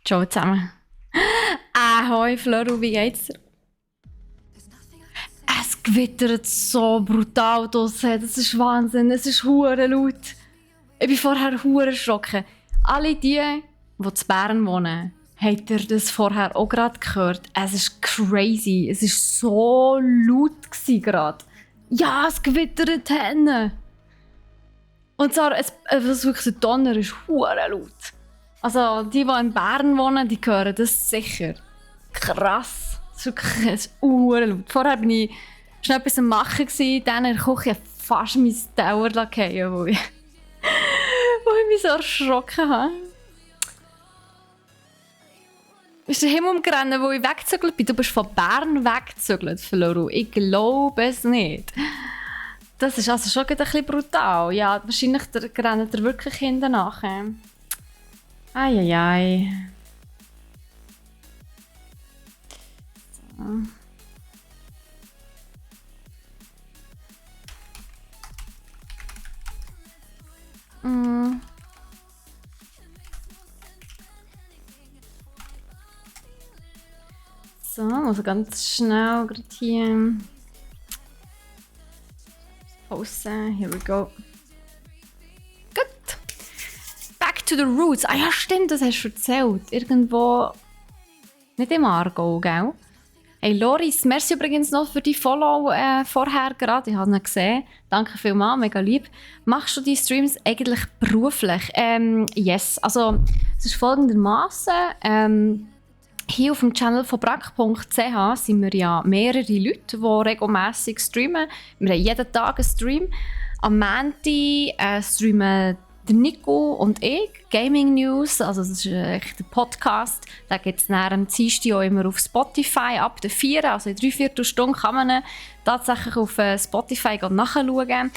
Ciao zusammen. Ahoi Floro, wie geht's dir? Es gewittert so brutal draussen. Das ist Wahnsinn, es ist hure laut. Ich bin vorher hure erschrocken. Alle die in Bern wohnen, habt ihr das vorher auch gerade gehört? Es ist crazy, es ist so laut gerade. Ja, es gewittert hinten. Und zwar, wirklich der Donner ist hure laut. Also die in Bern wohnen, die hören das sicher. Krass. Das ist wirklich hure laut. Vorher war ich schnell etwas am Machen, dann in der Küche fast mein Tower fallen, wo ich mich so erschrocken habe. Ist der Himmel umgerannt, wo ich weggezügelt bin? Du bist von Bern weggezügelt, Floro. Ich glaube es nicht. Das ist also schon ein bisschen brutal. Ja, wahrscheinlich rennt er wirklich hinten nach. Eieiei. So. So, muss ganz schnell gerade hier posten. Here we go. Gut. Back to the roots. Ah ja, stimmt, das hast du erzählt. Irgendwo nicht im Aargau, gell? Hey Loris, merci übrigens noch für die Follow vorher gerade. Ich habe ihn gesehen. Danke vielmals, mega lieb. Machst du die Streams eigentlich beruflich? Yes. Also, es ist folgendermaßen. Hier auf dem Channel von brack.ch sind wir ja mehrere Leute, die regelmässig streamen. Wir haben jeden Tag einen Stream. Am Montag streamen der Nico und ich Gaming News, also das ist echt der Podcast. Den gibt es am Dienstag auch immer auf Spotify ab der 4, also in 3/4 Stunde kann man ihn tatsächlich auf Spotify nachschauen.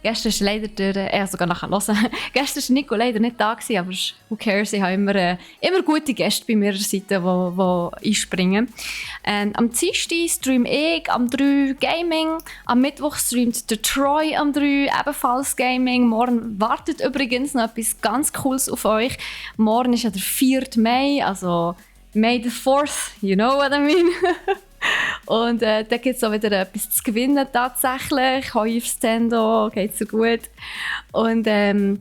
Gestern ist leider sogar nachher hören. Gestern war Nico leider nicht da, aber who cares, ich habe immer gute Gäste bei mir Seite, die einspringen. Am Dienstag streame ich am 3 Gaming, am Mittwoch streamt der Troy am 3 ebenfalls Gaming. Morgen wartet übrigens noch etwas ganz Cooles auf euch. Morgen ist ja der 4. Mai, also May the 4th, you know what I mean. Und da gibt es auch wieder etwas zu gewinnen tatsächlich. Hoi aufs Tendo, geht so gut. Und am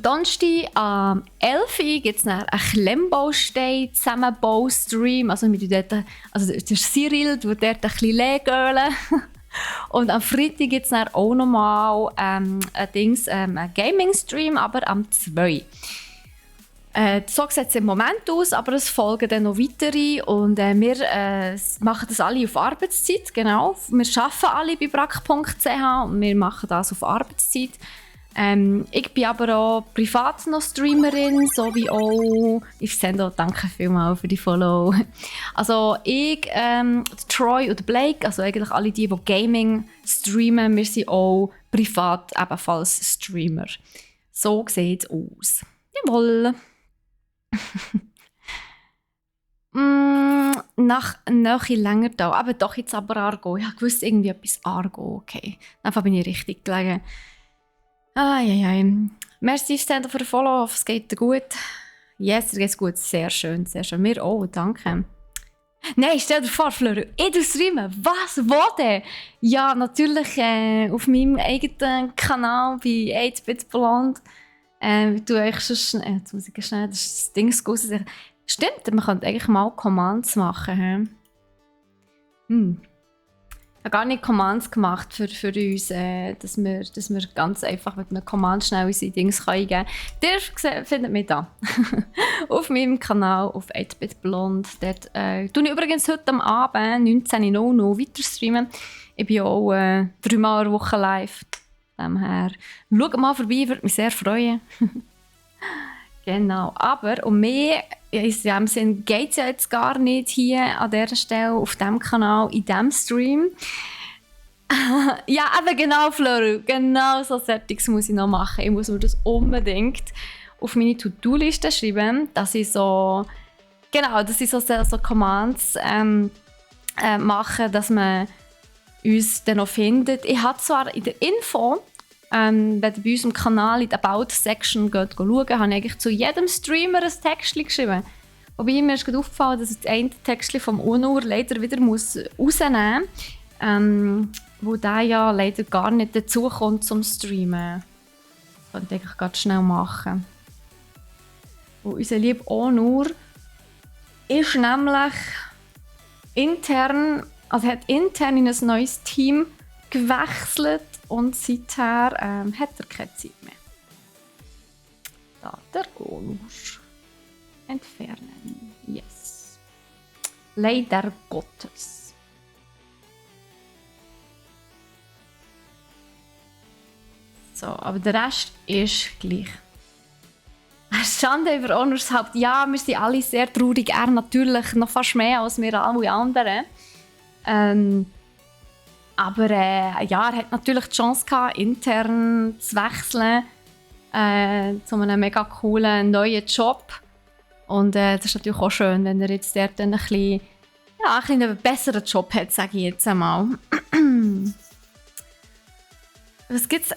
Donnerstag am 11 Uhr gibt es einen Klemmbaustein-Zusammenbau-Stream. Also der Cyril tut dort ein bisschen Legölen. Und am Freitag gibt es auch nochmal einen Gaming-Stream, aber am 2. So sieht es im Moment aus, aber es folgen dann noch weitere und wir machen das alle auf Arbeitszeit, genau. Wir arbeiten alle bei brack.ch und wir machen das auf Arbeitszeit. Ich bin aber auch privat noch Streamerin, so wie auch ich sende auch danke vielmals für die Follow. Also ich, Troy und Blake, also eigentlich alle die Gaming streamen, wir sind auch privat ebenfalls Streamer. So sieht es aus. Jawohl. Nach länger da, aber doch jetzt aber Aargau. Ich wusste irgendwie etwas Aargau, okay. Dann bin ich richtig gelegen. Merci Stefy für den Follow, hoffe es geht dir gut. Yes, dir geht's gut, sehr schön, sehr schön. Mir auch, danke. Nein, stell dir vor, Fleur, ich streame. Was? Wo denn? Ja, natürlich auf meinem eigenen Kanal bei 8-Bit Blond. Du eigentlich schon jetzt muss ich schnell das Ding sagen. Stimmt, man könnte eigentlich mal Commands machen. Ich habe gar nicht Commands gemacht für uns, dass wir ganz einfach mit einem Command schnell unsere Dings eingeben können. Ihr findet mich da. Auf meinem Kanal auf 8-Bit Blond. Dort tue ich übrigens heute am Abend 19:00 noch weiter streamen. Ich bin auch 3-mal in der Woche live. Her. Schaut mal vorbei, würde mich sehr freuen. Genau, aber um mehr in diesem Sinn geht es ja jetzt gar nicht hier an dieser Stelle, auf diesem Kanal, in diesem Stream. Ja, eben genau, Fleur, genau so Settings muss ich noch machen. Ich muss mir das unbedingt auf meine To-Do-Liste schreiben, dass ich so Commands mache, dass man uns dann noch findet. Ich habe zwar in der Info, wenn ihr bei unserem Kanal in der About-Section schaut, habe ich eigentlich zu jedem Streamer ein Text geschrieben. Wobei mir ist gerade aufgefallen, dass ich das eine Textchen vom Unur leider wieder rausnehmen muss, wo der ja leider gar nicht dazukommt zum Streamen. Das könnte ich ganz schnell machen. Und unser lieber Onur ist nämlich intern, also hat intern in ein neues Team gewechselt und seither hat er keine Zeit mehr. Da, der Onur. Entfernen. Yes. Leider Gottes. So, aber der Rest ist gleich. Schande über Onurs Haupt. Ja, wir sind alle sehr traurig. Er natürlich noch fast mehr als wir alle anderen. Aber ja, er hat natürlich die Chance gehabt, intern zu wechseln zu einem mega coolen neuen Job. Und das ist natürlich auch schön, wenn er jetzt dort ein bisschen einen besseren Job hat, sage ich jetzt einmal. Was gibt es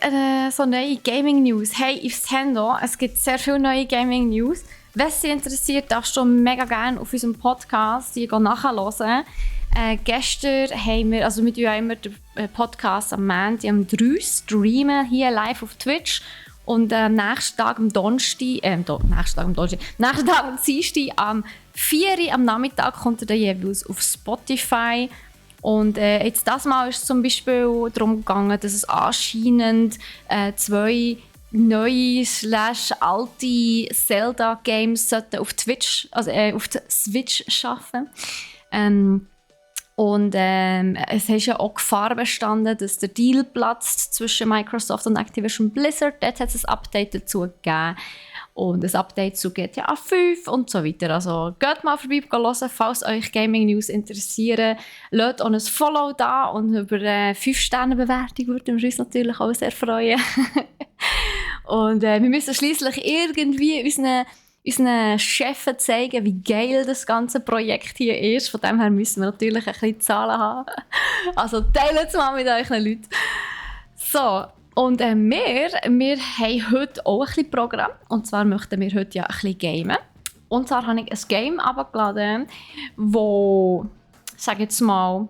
so neue Gaming-News? Hey, Nintendo, es gibt sehr viele neue Gaming-News. Wenn es Sie interessiert, darfst du mega gerne auf unserem Podcast die nachhören. Gestern haben wir, also wir tun ja immer den Podcast am Montag um 3 streamen, hier live auf Twitch. Und nächsten Tag am Dienstag am Dienstag am 4 Uhr am Nachmittag kommt er dann jeweils auf Spotify. Und jetzt das Mal ist es zum Beispiel darum gegangen, dass es anscheinend 2 neue / alte Zelda-Games auf Twitch, also auf der Switch schaffen. Und es ist ja auch Gefahr bestanden, dass der Deal platzt zwischen Microsoft und Activision Blizzard. Dort hat es ein Update dazu gegeben. Und ein Update zu GTA 5 und so weiter. Also geht mal vorbei hören, falls euch Gaming News interessieren. Lasst auch ein Follow da und über 5-Sterne-Bewertung würden wir uns natürlich auch sehr freuen. Und wir müssen schliesslich irgendwie unseren Chefs zeigen, wie geil das ganze Projekt hier ist. Von dem her müssen wir natürlich ein bisschen Zahlen haben. Also teilt es mal mit euren Leuten. So, und wir haben heute auch ein bisschen Programm. Und zwar möchten wir heute ja ein bisschen gamen. Und zwar habe ich ein Game abgeladen, das, sage jetzt mal,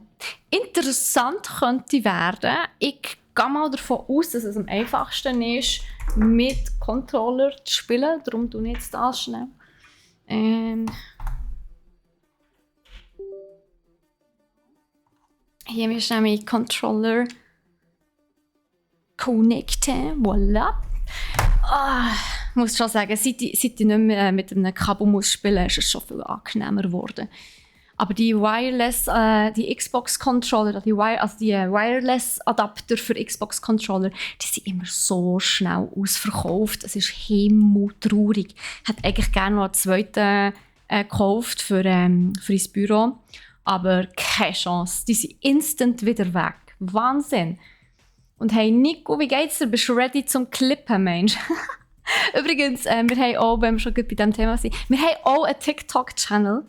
interessant könnte werden. Ich gehe mal davon aus, dass es am einfachsten ist, mit Controller zu spielen. Darum tue ich jetzt das schnell. Hier ist nämlich Controller connecten. Voilà. Ich muss schon sagen, seit ich nicht mehr mit einem Kabel muss spielen muss, ist es schon viel angenehmer geworden. Aber die die Xbox-Controller, die Wireless-Adapter für Xbox-Controller, die sind immer so schnell ausverkauft. Es ist himmeltraurig. Ich hätte eigentlich gerne noch einen zweiten gekauft für ins Büro. Aber keine Chance. Die sind instant wieder weg. Wahnsinn. Und hey Nico, wie geht's dir? Bist du ready zum Klippen, Mensch? Übrigens, wir haben auch, wenn wir schon gut bei diesem Thema sind, wir haben auch einen TikTok-Channel.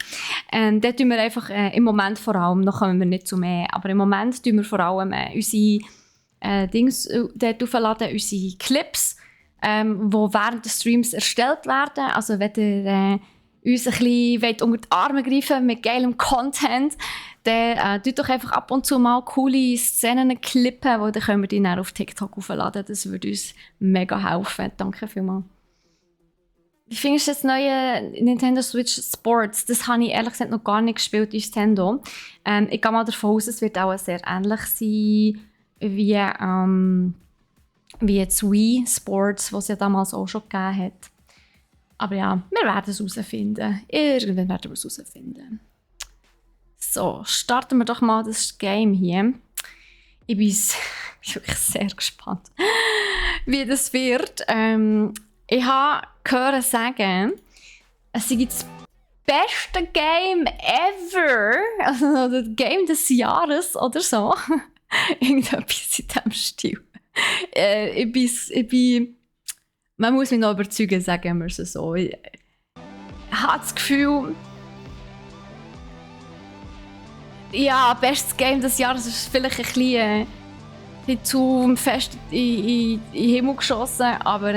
Dort tun wir einfach im Moment vor allem, noch kommen wir nicht zu mehr, aber im Moment tun wir vor allem unsere Dings dort aufladen, unsere Clips, die während des Streams erstellt werden. Also wenn ihr uns ein bisschen unter die Arme greifen mit geilem Content, dann tut doch einfach ab und zu mal coole Szenen klippen, wo dann können wir die dann auf TikTok aufladen. Das würde uns mega helfen. Danke vielmals. Wie findest du das neue Nintendo Switch Sports? Das habe ich ehrlich gesagt noch gar nicht gespielt, Nintendo. Ich gehe mal davon aus, es wird auch sehr ähnlich sein wie jetzt Wii Sports, was es ja damals auch schon gegeben hat. Aber ja, wir werden es herausfinden. Irgendwann werden wir es herausfinden. So, starten wir doch mal das Game hier. Ich bin wirklich sehr gespannt, wie das wird. Ich habe gehört sagen, es sei das beste Game ever. Also das Game des Jahres oder so. Irgendetwas in diesem Stil. Ich bin man muss mich noch überzeugen, sagen wir es so. Ich habe das Gefühl, ja, bestes Game des Jahres ist vielleicht ein bisschen zu fest in den Himmel geschossen, aber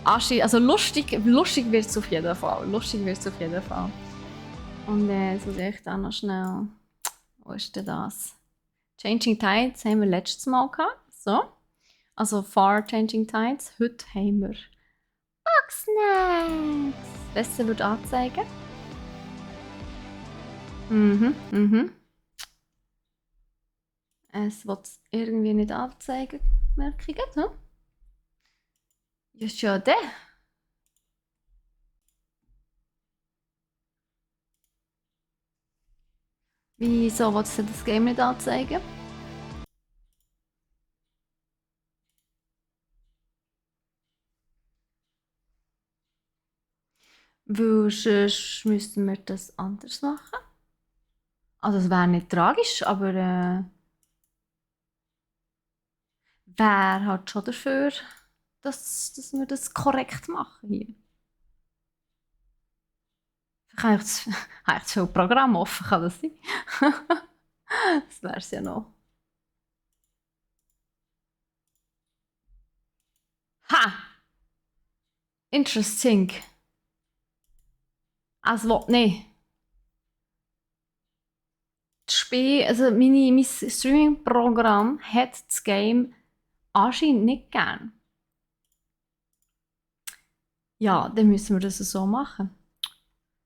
also lustig wird es auf jeden Fall. Und jetzt muss ich echt auch noch schnell... Wo ist denn das? Changing Tides haben wir letztes Mal gehabt. So. Also Far Changing Tides. Heute haben wir Bugsnax. Besser wird anzeigen. Es wird irgendwie nicht anzeigen, merke ich gerade. Ja, schon der. Wieso will es das Game nicht anzeigen? Weil sonst müssten wir das anders machen. Also es wäre nicht tragisch, aber wäre halt schon dafür, dass wir das korrekt machen hier. Ich habe zu viel Programm offen, kann das sein? Das wäre es ja noch. Ha! Interesting. Also, nee. Das Spiel, also mein Streaming-Programm hat das Game anscheinend nicht gern. Ja, dann müssen wir das so machen.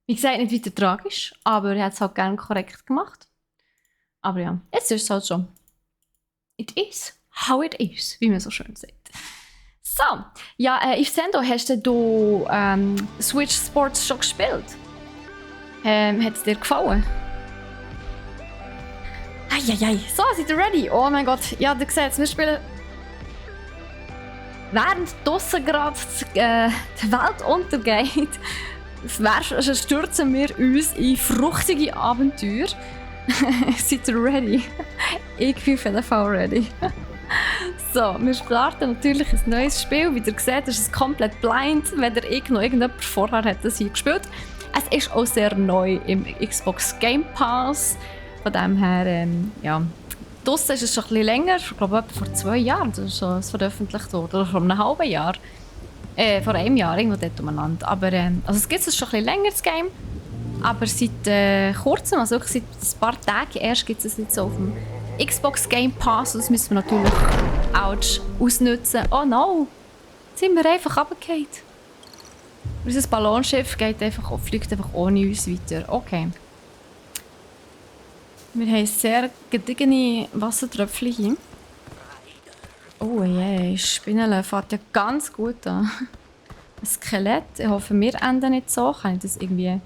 Wie gesagt, nicht weiter tragisch, aber er hat es halt gerne korrekt gemacht. Aber ja, jetzt ist es halt schon. It is how it is, wie man so schön sagt. So, ja, ich sehe, hast du Switch Sports schon gespielt? Hat es dir gefallen? Eieiei, so, seid ihr ready? Oh mein Gott, ja, du siehst, wir spielen... Während draussen gerade die Welt untergeht, stürzen wir uns in fruchtige Abenteuer. Seid ihr ready? Ich bin auf jeden Fall ready. So, wir starten natürlich ein neues Spiel. Wie ihr seht, ist es komplett blind, wenn noch irgendjemand vorher hat das hier gespielt. Es ist auch sehr neu im Xbox Game Pass. Von dem her, ja. Draussen ist es schon ein bisschen länger, ich glaube etwa vor 2 Jahren, das ist schon veröffentlicht worden, oder vor einem halben Jahr. Vor einem Jahr, irgendwo dort umeinander. Aber also es gibt es schon ein bisschen länger, das Game. Aber seit kurzem, also wirklich seit ein paar Tagen erst, gibt es nicht so auf dem Xbox Game Pass. Das müssen wir natürlich ouch, ausnutzen. Oh no! Jetzt sind wir einfach runtergefallen. Unser Ballonschiff fliegt einfach ohne uns weiter. Okay. Wir haben sehr gediegene Wassertröpfchen hier. Oh je, Spinnenle fängt ja ganz gut an. Ein Skelett. Ich hoffe, wir enden nicht so. Kann ich das irgendwie...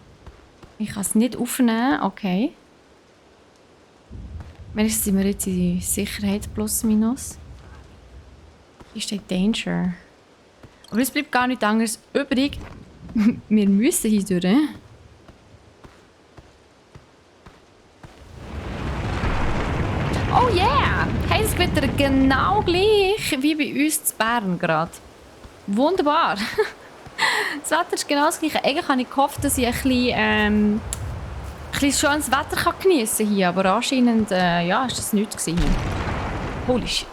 Ich kann es nicht aufnehmen. Okay. Wenigstens sind wir jetzt in Sicherheit plus minus. Hier steht Danger. Aber es bleibt gar nichts anderes übrig. Wir müssen hier durch. Oh yeah! Hey, das Wetter genau gleich wie bei uns in Bern gerade. Wunderbar! Das Wetter ist genau das gleiche. Eigentlich habe ich gehofft, dass ich ein bisschen schönes Wetter geniessen kann hier, aber anscheinend ja, ist das nichts gewesen. Holy shit!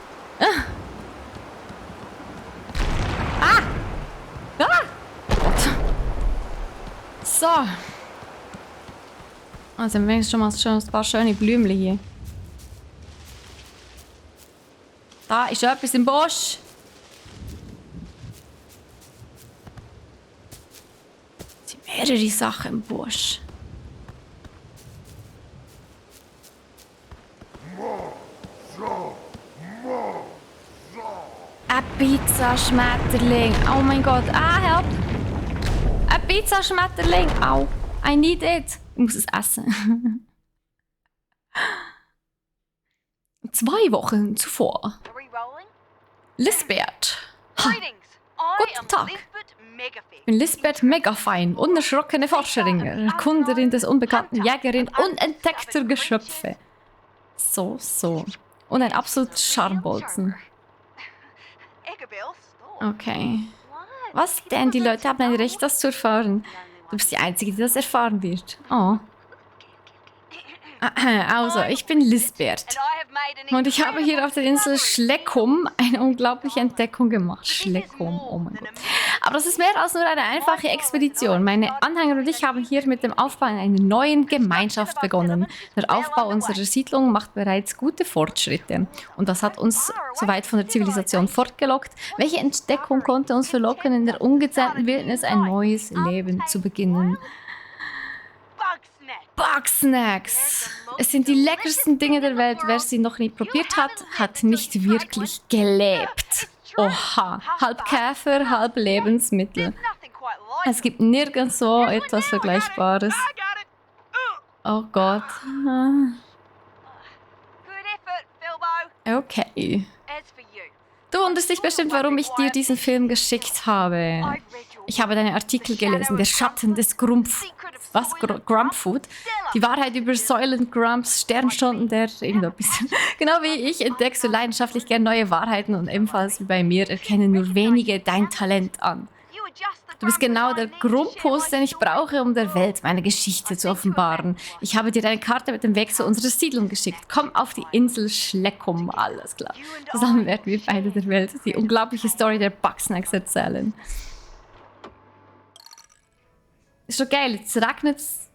Ah! Gott! So! Also, wir haben schon mal ein paar schöne Blümchen hier. Da ist etwas im Busch. Es sind mehrere Sachen im Busch. Ein Pizzaschmetterling. Oh mein Gott. Ah, help. Ein Pizzaschmetterling. Au. I need it. Ich muss es essen. 2 Wochen zuvor. Lisbeth. Guten Tag. Ich bin Lisbeth Megafein, unerschrockene Forscherin, Erkunderin des unbekannten, Jägerin unentdeckter Geschöpfe. So. Und ein absoluter Charmbolzen. Okay. Was denn? Die Leute haben ein Recht, das zu erfahren. Du bist die Einzige, die das erfahren wird. Oh. Also, ich bin Lisbeth. Und ich habe hier auf der Insel Schleckum eine unglaubliche Entdeckung gemacht. Schleckum, oh mein Gott. Aber das ist mehr als nur eine einfache Expedition. Meine Anhänger und ich haben hier mit dem Aufbau einer neuen Gemeinschaft begonnen. Der Aufbau unserer Siedlung macht bereits gute Fortschritte. Und das hat uns so weit von der Zivilisation fortgelockt. Welche Entdeckung konnte uns verlocken, in der ungezähmten Wildnis ein neues Leben zu beginnen? Bugsnax! Es sind die leckersten Dinge der Welt. Wer sie noch nie probiert hat, hat nicht wirklich gelebt. Oha, halb Käfer, halb Lebensmittel. Es gibt nirgends so etwas Vergleichbares. Oh Gott. Okay. Du wunderst dich bestimmt, warum ich dir diesen Film geschickt habe. Ich habe deine Artikel gelesen, der Schatten des Grumpfood. Die Wahrheit über Soylent Grumps, Sternstunden der irgendetwas. Genau wie ich entdeckst du leidenschaftlich gern neue Wahrheiten und ebenfalls wie bei mir erkennen nur wenige dein Talent an. Du bist genau der Grumpus, den ich brauche, um der Welt meine Geschichte zu offenbaren. Ich habe dir eine Karte mit dem Weg zu unserer Siedlung geschickt. Komm auf die Insel Schleckum. Alles klar. Zusammen werden wir beide der Welt die unglaubliche Story der Bugsnax erzählen. Ist schon geil. Jetzt regnet es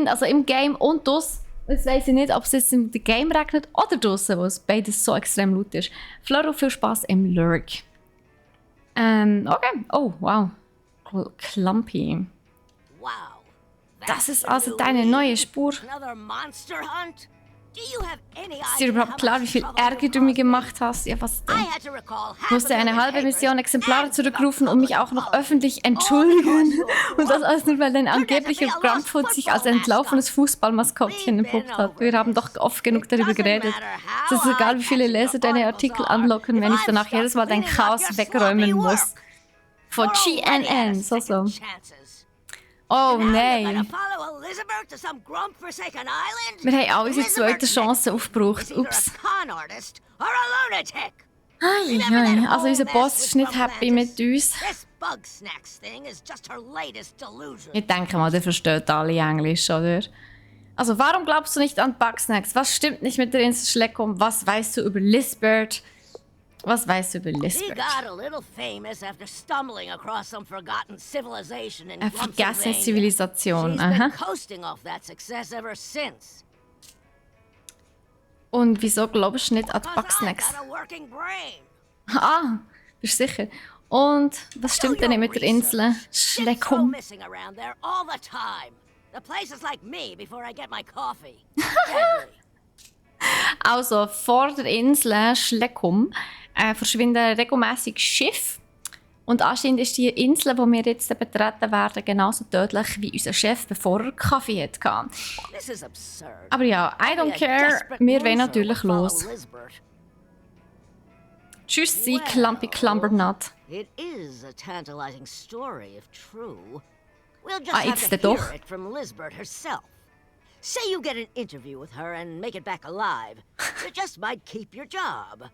also im Game und draussen. Jetzt weiss ich nicht, ob es jetzt im Game regnet oder draussen, wo es beides so extrem laut ist. Floro, viel Spaß im Lurk. Okay. Oh, wow. Clumpy. Das ist also deine neue Spur. Ist dir überhaupt klar, wie viel Ärger du mir gemacht hast? Ja, was denn? Ich musste eine halbe Mission Exemplare zurückrufen und mich auch noch öffentlich entschuldigen. Und das alles nur, weil dein angeblicher Grumpfoot sich als entlaufenes Fußballmaskottchen entpuppt hat. Wir haben doch oft genug darüber geredet. Es ist egal, wie viele Leser deine Artikel anlocken, wenn ich danach jedes Mal dein Chaos wegräumen muss. Von GNN, so. Oh nein. Wir haben auch unsere zweite Chance aufgebraucht. Ups. Also unser Boss ist nicht happy mit uns. Ich denke mal, der versteht alle Englisch, oder? Also warum glaubst du nicht an Bugsnax? Was stimmt nicht mit der Insel Schleckum? Was weißt du über Lisbeth? Was weißt du über Lisbeth? Eine vergessene Zivilisation. Aha. Und wieso glaubst du nicht an Bugsnax? Ah, bist du sicher? Und was stimmt denn nicht mit der Insel Schleckum? Also, vor der Insel Schleckum verschwinden regelmäßig Schiffe. Und anscheinend ist die Insel, die wir jetzt betreten werden, genauso tödlich wie unser Chef, bevor er Kaffee hatte. Aber ja, I don't care. Wir wollen natürlich los. Tschüss, Sie Clumpy Clumbernut. Ah, jetzt doch. Say you get an interview with her and make it back alive. You just might keep your job.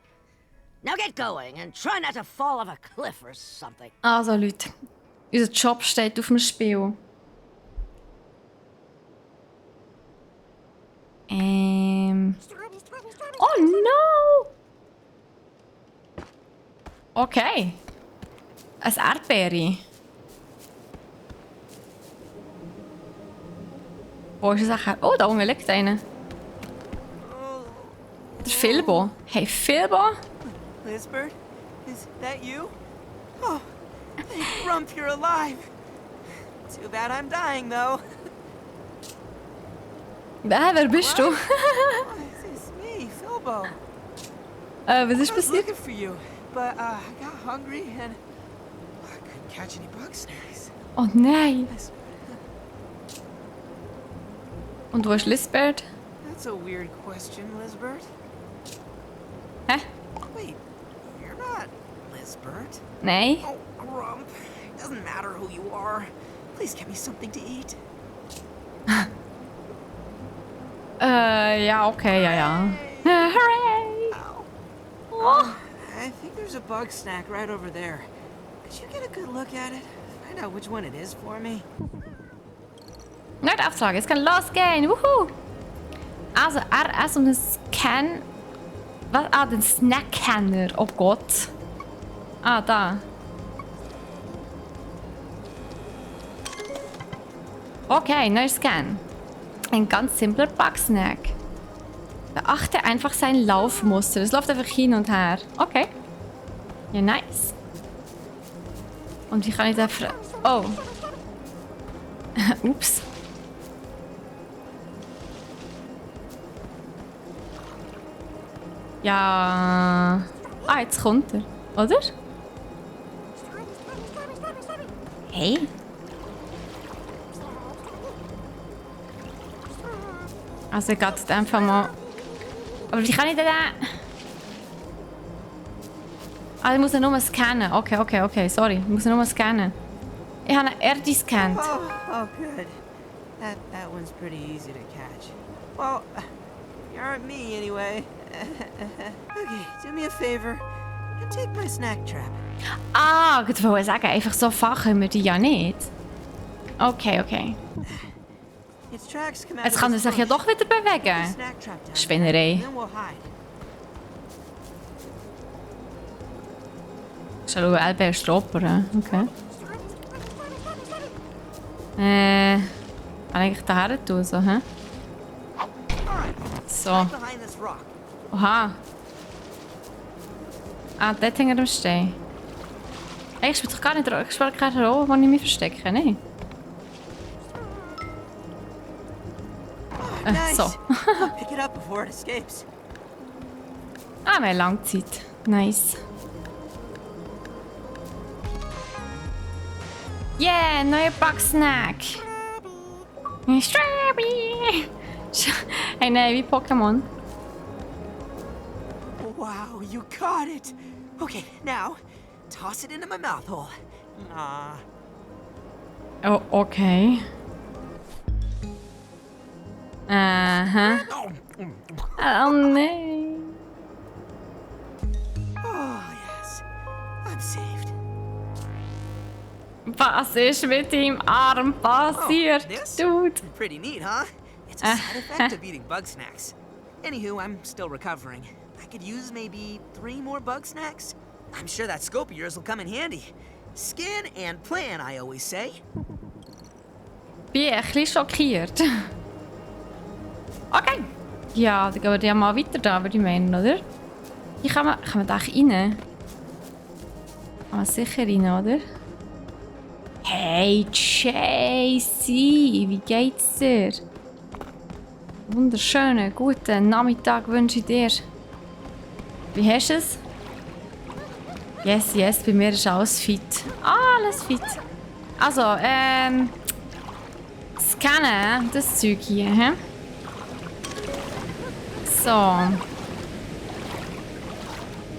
Now get going and try not to fall off a cliff or something. Also Leute, unser Job steht auf dem Spiel. Oh no! Okay. Ein Erdbeere. Wo ist es auch? Oh, da unten liegt einer. Der Filbo. Hey, Filbo? Lisbeth, is that you? Oh, thank Grump, you're alive. Too bad I'm dying, though. Wer bist du? It's me, Filbo. Was ist I was passiert? looking for you, but I got hungry and I couldn't catch any Bugsnax. Oh nein. Und wo ist Lisbeth? That's a weird question, Lisbeth. Hä? Wait, you're not Lisbeth? Nein. Oh, Grump. It doesn't matter who you are. Please get me something to eat. Ja, okay, ja. Hooray! Ow. Oh. I think there's a bug snack right over there. Could you get a good look at it? Find out which one it is for me. Nicht Auftrag, es kann losgehen. Wuhu! Also RS und ein Scan. Was? Ah, den Snack-Canner. Oh Gott. Ah, da. Okay, neuer Scan. Ein ganz simpler Bugsnax. Beachte einfach sein Laufmuster. Es läuft einfach hin und her. Okay. Ja, nice. Und wie kann ich da... Oh. Ups. Ja... Ah, jetzt kommt er. Oder? Hey. Also ich gehe einfach mal... Aber wie kann ich denn... Ah, ich muss ihn nur scannen. Okay, sorry. Ich muss ihn nur scannen. Ich habe ihn gescannt. Oh, good. That one's pretty easy to catch. Well, you aren't me anyway. Okay, do me a favor and take my snack trap. Ah, ich wollte sagen, einfach so fachen wir die ja nicht. Okay. Its tracks come out Jetzt of kann er this sich ja bush. doch wieder bewegen. Snack trap down. Spinnerei. Then we'll hide. Schau, Elbe ist Stropper. Okay. Kann ich eigentlich daher tun, so, hä? So. Behind this rock. Oha. Ah, dort hinter dem Stein. Hey, ich spiele doch gar nicht... Ich spiele keine Rolle, wo ich mich verstecke, ne? Nice. So. I'll pick it up before it escapes. Ah, mehr Langzeit. Nice. Yeah, neuer Bugsnax. Strawberry. Hey, nein, wie Pokémon. Wow, you caught it. Okay, now toss it into my mouth hole. Ah. Oh, okay. Aha. Oh, nein. Oh yes, I'm saved. Was ist mit deinem Arm passiert, this? Dude? Pretty neat, huh? It's a side effect of eating Bugsnax. Anywho, I'm still recovering. I could use maybe 3 more Bugsnax. I'm sure that scope of yours will come in handy. Scan and plan, I always say. Bin ein bisschen schockiert. Okay. Ja, dann gehen wir ja mal weiter da, würde ich meinen, oder? Hier kann man da rein? Kann man sicher rein, oder? Hey, Chasey! Wie geht's dir? Wunderschönen, guten Nachmittag wünsche ich dir. Wie hast du es? Yes, bei mir ist alles fit. Alles fit. Also, scannen, das Zeug hier, hä? So.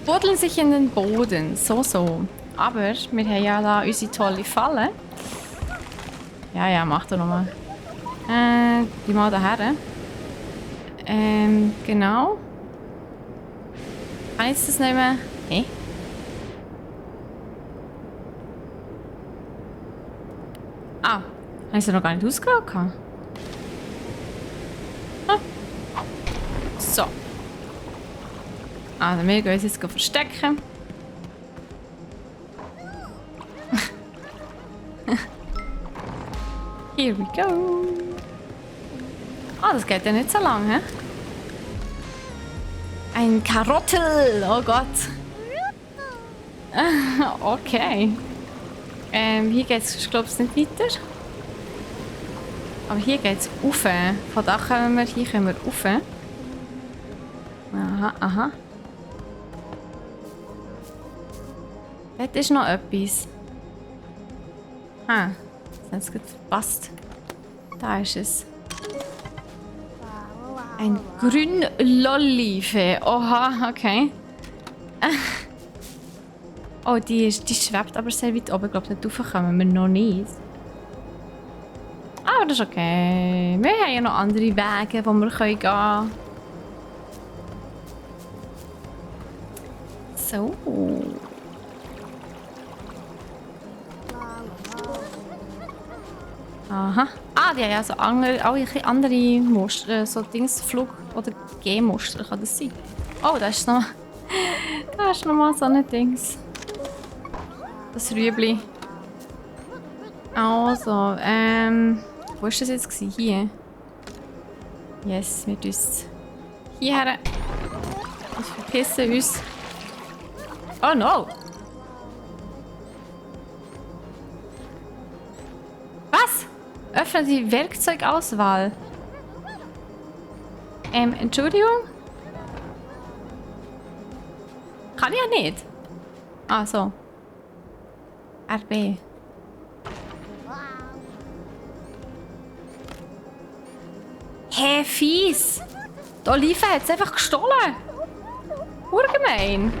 Buddeln sich in den Boden, so. Aber wir haben ja da unsere tolle Falle. Ja, mach doch nochmal. Die mal daher. Genau. Kann ich jetzt das nicht mehr... Hey? Ah, habe ich es noch gar nicht ausgewählt? Ah. So. Also wir gehen uns jetzt verstecken. Here we go. Ah, das geht ja nicht so lang, hä? Ein Karottel, oh Gott. Okay. Hier geht es, glaube ich, nicht weiter. Aber hier geht es rauf. Von da kommen wir, hier können wir rauf. Aha. Dort ist noch etwas. Das hat es verpasst. Da ist es. Ein Grünlollife. Oha, okay. Oh, die schwebt aber sehr weit oben. Ich glaube, dort rauf kommen wir noch nicht. Aber das ist okay. Wir haben ja noch andere Wege, wo wir gehen können. So. Aha. Ah, die haben ja so andere Muster, so Dings, Flug- oder G-Muster kann das sein. Oh, da ist noch mal so ein Dings. Das Rüebli. Also, Wo war das jetzt? Hier? Yes, wir uns hierher. Wir verpissen uns. Oh no! Was? Öffne die Werkzeugauswahl. Entschuldigung? Kann ich ja nicht. Ah, so. RB. Hä, fies! Die Olive hat es einfach gestohlen. Urgemein.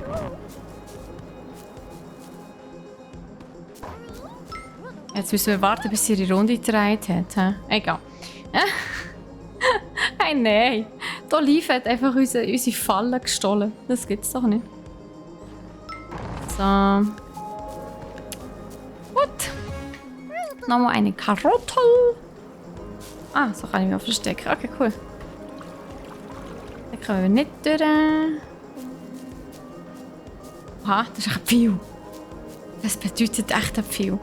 Jetzt müssen wir warten, bis sie ihre Runde gedreht hat. He? Egal. Hey, nein. Die Olive hat einfach unsere Falle gestohlen. Das gibt's doch nicht. So. Gut. Nochmal eine Karotte. Ah, so kann ich mich auch verstecken. Okay, cool. Dann können wir nicht durch. Aha, das ist echt viel. Das bedeutet echt viel.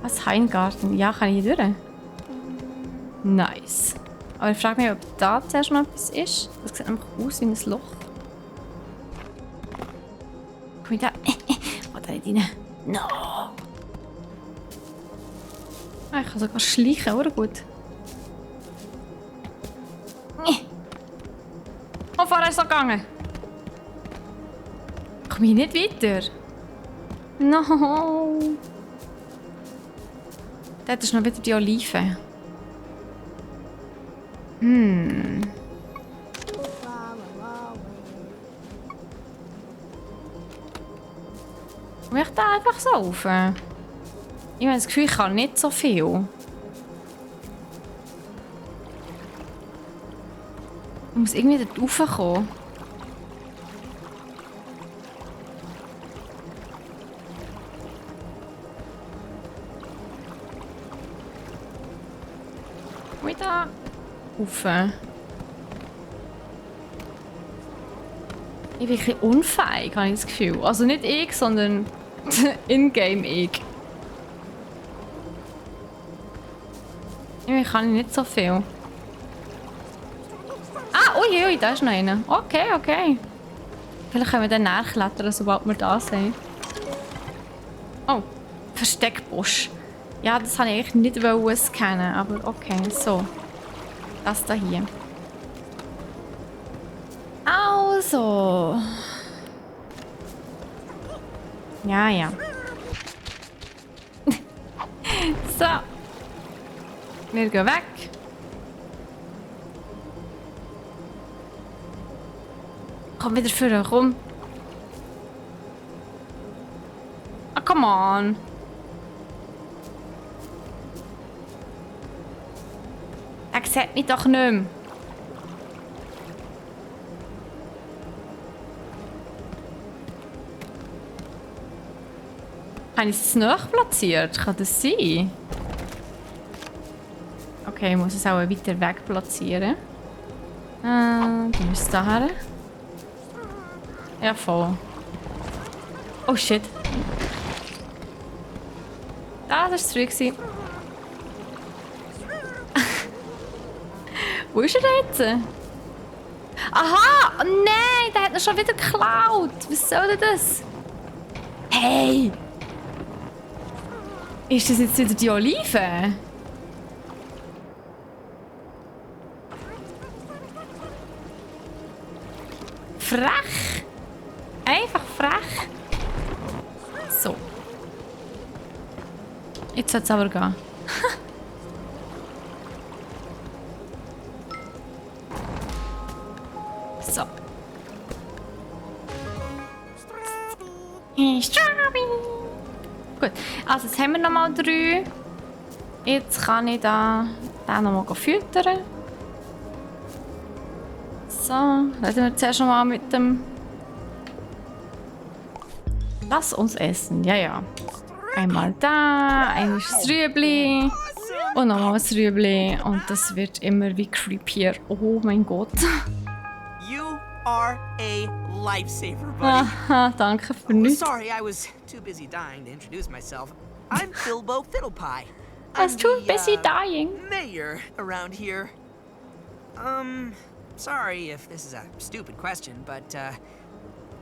Was? Heingarten? Ja, kann ich hier durch? Nice. Aber ich frage mich, ob da zuerst noch etwas ist. Das sieht einfach aus wie ein Loch. Komm ich da? Oh, da nicht rein. No! Ah, ich kann sogar schleichen, oder gut? Oh, vorher ist es so gegangen. Komme ich nicht weiter? No! Dort ist noch wieder die Olive. Komme ich da einfach so rauf? Ich habe das Gefühl, ich kann nicht so viel. Ich muss irgendwie dort raufkommen. Komm ich da rauf? Ich bin ein bisschen unfähig, habe ich das Gefühl. Also nicht ich, sondern in-game ich. Ich kann nicht so viel. Ah, ui, da ist noch einer. Okay, okay. Vielleicht können wir dann nachklettern, sobald wir da sind. Oh, Versteckbusch. Ja, das wollte ich eigentlich nicht scannen, aber okay, so. Das da hier. Also. Ja, ja. So. Wir gehen weg. Komm wieder vor, komm. Ah, come on. Er sieht mich doch nicht mehr. Habe ich es zu nahe platziert? Kann das sein? Okay, ich muss es auch weiter weg platzieren. Du musst da her. Ja, voll. Oh shit. Ah, das war es zurück. Wo ist er jetzt? Aha! Oh nein, der hat ihn schon wieder geklaut. Was soll denn das? Hey! Ist das jetzt wieder die Olive? Frech! Einfach frech! So. Jetzt soll es aber gehen. So. Strawberry! Gut, also jetzt haben wir nochmal 3. Jetzt kann ich da den nochmal füttern. So, reden wir zuerst noch mal mit dem... Lass uns essen, ja, ja. Einmal da, ein Rüebli und nochmal ein Rüebli. Und das wird immer wie creepier. Oh mein Gott. You are a lifesaver, buddy. Aha, danke für nichts. Sorry, I was too busy dying to introduce myself. I'm Bilbo Fiddlepie. That's too busy dying. Mayor around here. Sorry if this is a stupid question, but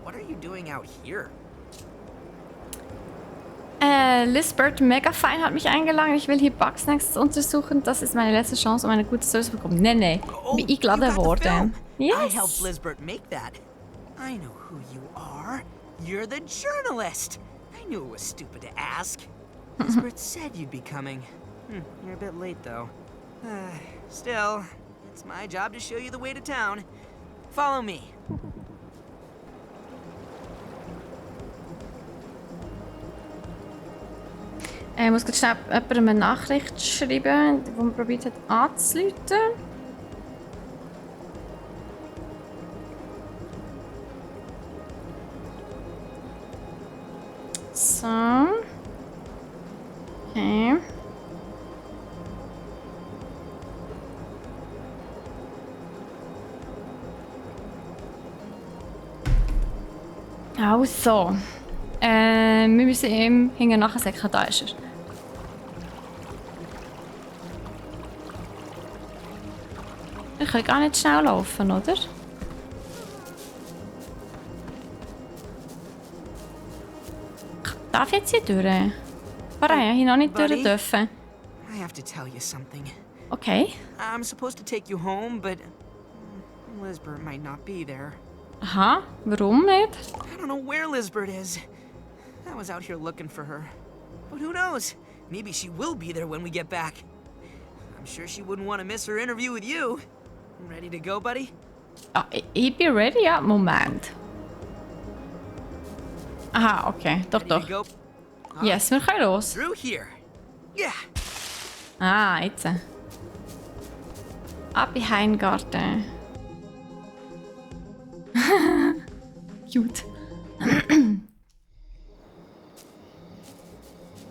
what are you doing out here? Lisbeth mega fein hat mich eingeladen. Ich will hier Bugsnax untersuchen. Das ist meine letzte Chance, um eine gute Service zu bekommen. Nee. Oh, Bin you got eingeladen the worden. film. I helped Yes. Lisbeth make that. I know who you are. You're the journalist. I knew it was stupid to ask. Lisbeth said you'd be coming. You're a bit late, though. Still, it's my job to show you the way to town. Follow me. Ich muss jetzt schnell jemandem eine Nachricht schreiben, die man probiert hat anzurufen. So. Okay. Also. Wir müssen ihm hinten nachsäcken, da ist er. Ich kann gar nicht schnell laufen, oder? Darf ich jetzt hier durch? Vorher habe ich noch nicht durch dürfen. I have to tell you something. Okay. I'm supposed to take you home, but Lisbeth might not be there. Aha, warum nicht? I don't know where Lisbeth is. I was out here looking for her. But who knows? Maybe she will be there when we get back. I'm sure she wouldn't want to miss her interview with you. Ready to go, buddy? Ah, ich bin ready, ja. Moment. Aha, okay. Doch, Ready doch. to go? Yes, wir können los. Through here. Yeah. Ah, jetzt. Ab in den Heimgarten. Cute.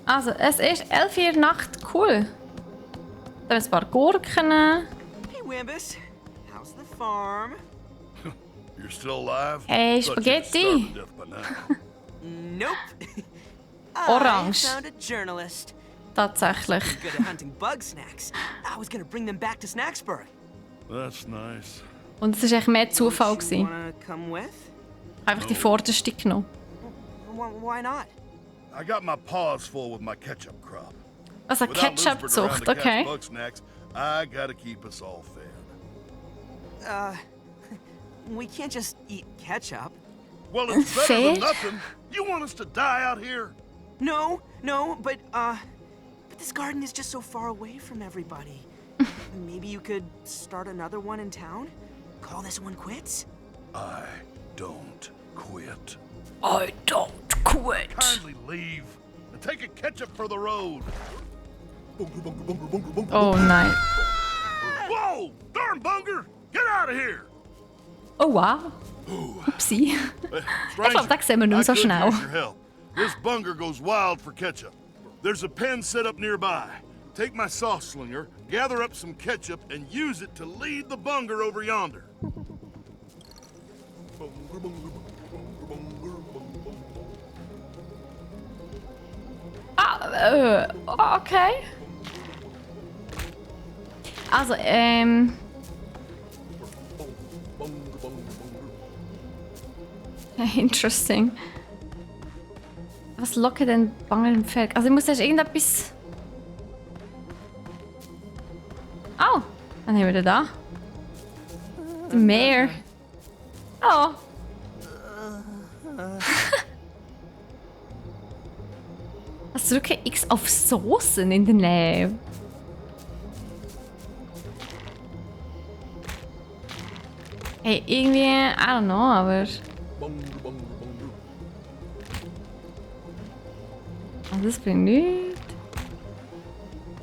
Also, es ist 11 Uhr Nacht. Cool. Da haben ein paar Gurken. Hey, Wambus. How's the farm? You're still alive? Hey, Thought you'd Spaghetti. starved to death by now. Nope. Orange. I found a journalist. Tatsächlich. Good at hunting Bugsnax. I was gonna bring them back to Snacksburg. That's nice. Und es war echt mehr Zufall. You Gewesen. wanna come with? Einfach die vorderste genommen. Why not? I got my paws full with my ketchup crop. Also Without Lisbeth around Ketchup-Zucht, to catch okay. Bugsnax, I gotta keep us all fed. We can't just eat ketchup. Well, it's better Fed? than nothing. You want us to die out here? No, but this garden is just so far away from everybody. Maybe you could start another one in town? Call this one quits? I don't quit. I don't quit. Kindly leave and take a ketchup for the road. Oh nein. Whoa! Darn bunger! Get out of here! Oh wow. Upsi. Stranger, das sehen wir nicht I so could schnell. use your help. This bunger goes wild for ketchup. There's a pen set up nearby. Take my sauce slinger, gather up some ketchup, and use it to lead the bunger over yonder. Okay. Also, Interesting. Was lockt denn Banger im Feld? Also ich muss erst irgendetwas... Oh, dann haben wir den da. Der Meer. Oh. Was drücke X auf Soßen in der Nähe? Hey, irgendwie, I don't know, aber... Also das bringt nichts.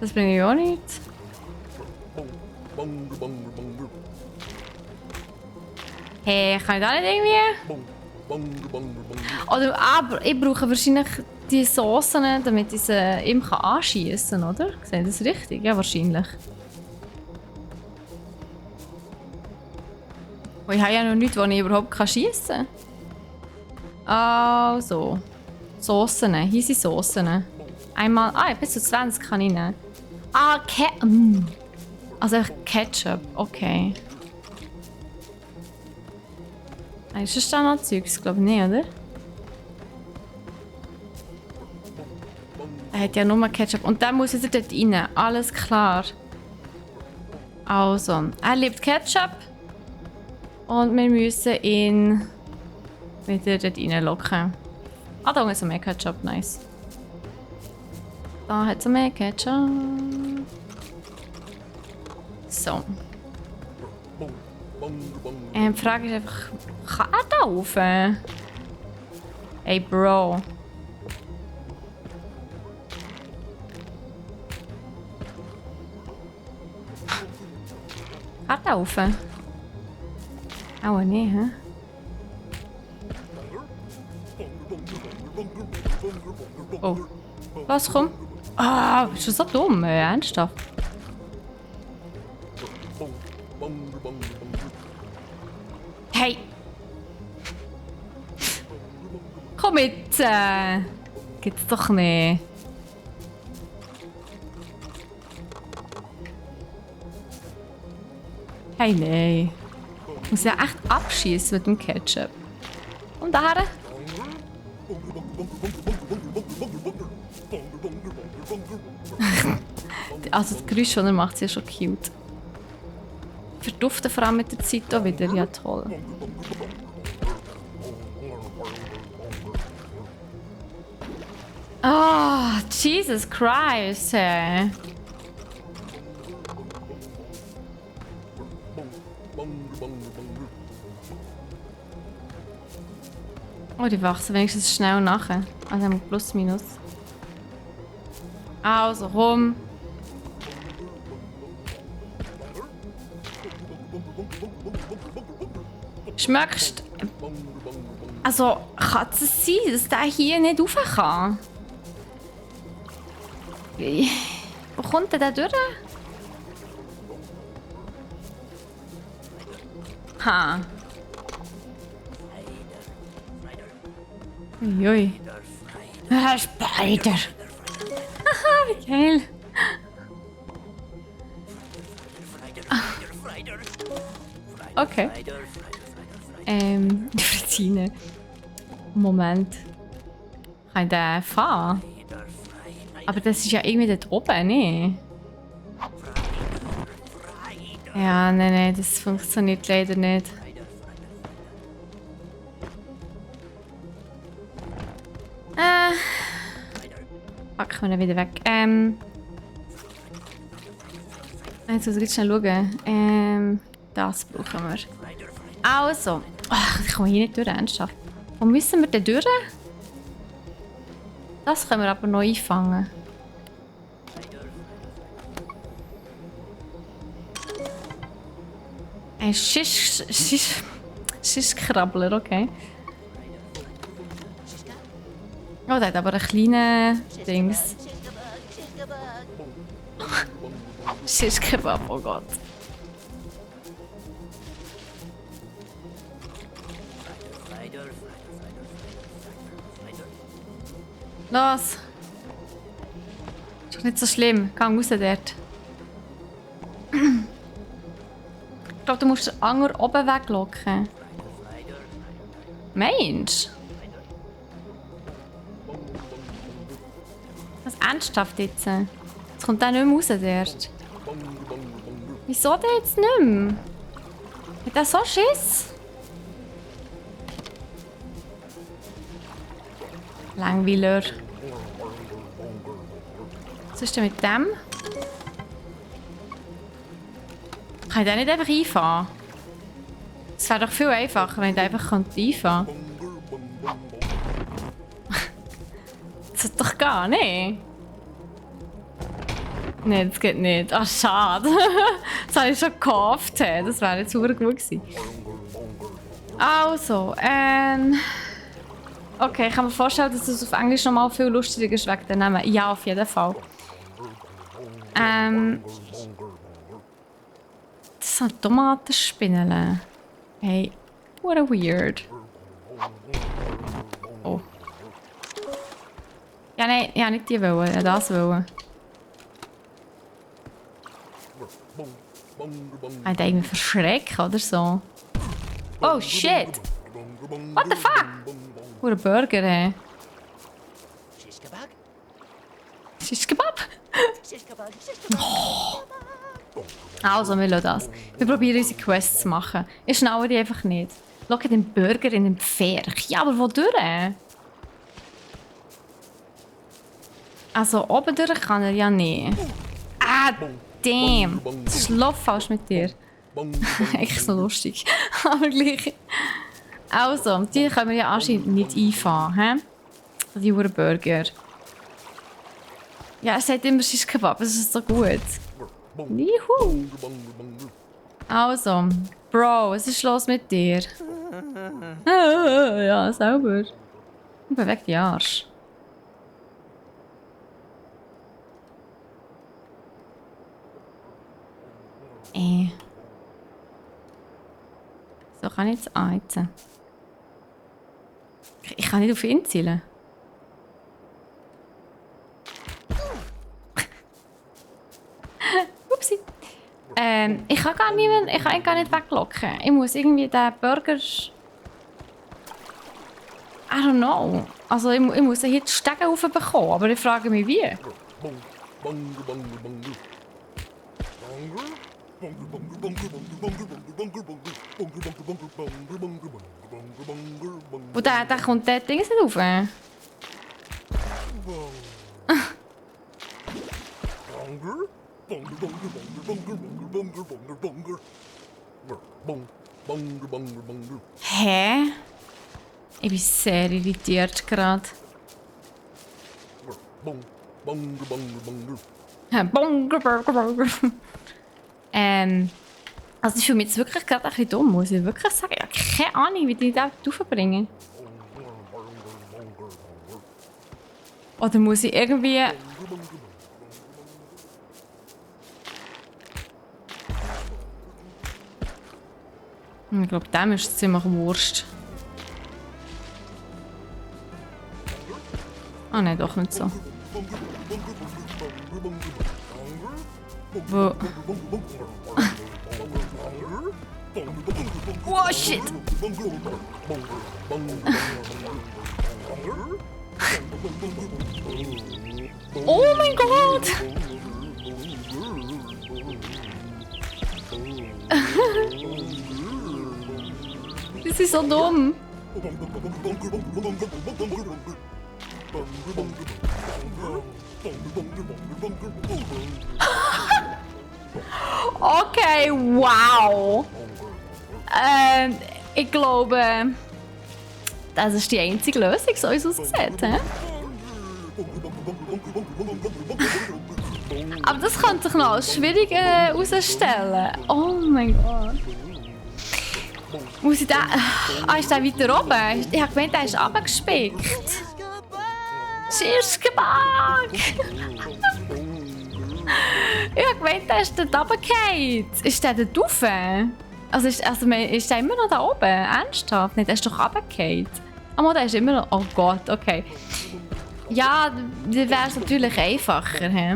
Das bringt auch nichts. Hey, kann ich da nicht irgendwie? Oder, aber ich brauche wahrscheinlich die Soßen, damit ich sie ihm anschießen kann, oder? Sehe ich das richtig? Ja, wahrscheinlich. Oh, ich habe ja noch nichts, wo ich überhaupt schiessen kann. Also. Soßen. Hier sind Soßen. Einmal. Ah, bis zu 20 kann ich nehmen. Ah, also Ketchup, okay. Ist das dann noch Zeugs? Glaube ich nicht, oder? Er hat ja nur Ketchup. Und dann muss er dort rein. Alles klar. Also, er liebt Ketchup. Und wir müssen ihn wieder dort reinlocken. Ah, da ist mehr Ketchup. Nice. Da hat er mehr Ketchup. So. Die Frage ist einfach, kann er da rauf? Hey, Bro. Kann er da rauf? Auch nicht, hä? Oh. Was, komm? Ah, bist du so dumm, ernsthaft? Hey! Komm mit! Gibt's doch nicht. Hey, nein. Ich muss ja echt abschießen mit dem Ketchup. Und daher? Also das Geräusch, das er macht, ist ja schon cute. Verduften vor allem mit der Zeit auch wieder. Ja, toll. Oh, Jesus Christ. Oh, die wachsen wenigstens schnell nachher. Also haben wir plus minus. Also, rum. Schmeckst. Also, kann es sein, dass der hier nicht rauf kann? Wo kommt der durch? Ha. Uiui. Spider. Haha, wie geil. Okay. Die Frittine. Moment. Kann ich den fahren? Aber das ist ja irgendwie dort oben, ne? Ja, nein, das funktioniert leider nicht. Packen wir ihn wieder weg. Jetzt muss ich schnell schauen. Das brauchen wir. Also. Ach, ich komme hier nicht durch, ernsthaft. Wo müssen wir denn durch? Das können wir aber noch einfangen. Ein Schischkrabbler, okay. Oh, der hat aber einen kleinen Dings. Schischkebab, oh Gott. Los! Ist doch nicht so schlimm. Komm raus dort. Ich glaube, du musst den Anger oben weglocken. Mensch! Was ernsthaft jetzt? Jetzt kommt der nicht mehr raus dort. Wieso der jetzt nicht mehr? Hat der so Schiss? Langweiler. Was ist denn mit dem? Kann ich den nicht einfach einfahren? Es wäre doch viel einfacher, wenn ich den einfach einfahren könnte. Das ist doch gar nicht. Nein, das geht nicht. Ach, schade. Das habe ich schon gehofft. Das wäre jetzt super gut gewesen. Also, okay, ich kann mir vorstellen, dass es auf Englisch noch mal viel lustiger ist wegen den Namen. Ja, auf jeden Fall. Das sind Tomatenspinneln. Hey, what a weird. Oh. Ja, nein, ja, nicht die wollen, ja, das wollen. Hat irgendwie verschrecken oder so. Oh shit! What the fuck? Ein Burger, hey. Shish Kebab? Oh. Also, wir lassen das. Wir probieren unsere Quests zu machen. Ich schnaue die einfach nicht. Schau den Burger in den Pferch. Ja, aber wodurch? Also, oben durch kann er ja nicht. Ah, damn. Das ist falsch mit dir. Echt so lustig. Aber gleich. Also, die können wir ja anscheinend nicht einfahren. Die Burger. Ja, er sagt immer, es ist Kebab. Das ist so gut. Juhu. Also, Bro, was ist los mit dir? Ja, sauber. Bewegt die Arsch. So kann ich jetzt anheizen. Ich kann nicht auf ihn zielen. Upsi. Ich kann ihn gar nicht weglocken. Ich muss irgendwie den Burger... I don't know. Also ich muss ihn hier die Stege raufbekommen, aber ich frage mich wie. Und der kommt der Ding nicht rauf. Hä? Ich bin sehr irritiert gerade. Also ich fühle mich jetzt wirklich gerade ein bisschen dumm, muss ich wirklich sagen. Ich habe keine Ahnung, wie die da raufbringen. Oder muss ich irgendwie... Ich glaube, dem ist es ziemlich Wurst. Ah nein, doch nicht so. Wo? Oh shit! Oh mein Gott! Das ist so dumm. Okay, wow. Ich glaube, das ist die einzige Lösung, so wie es aussieht. Aber das könnte sich noch als schwierig herausstellen. Oh mein Gott. Muss ich den... Ah, ist der weiter oben? Ich habe gemeint, der ist runtergespickt. Shish Kebab! Ich habe gemeint, der ist dort runtergefallen. Ist der dort rauf? Also ist der immer noch da oben? Ernsthaft? Nicht, der ist doch runtergefallen. Aber der ist immer noch... Oh Gott, okay. Ja, dann wäre es natürlich einfacher. He?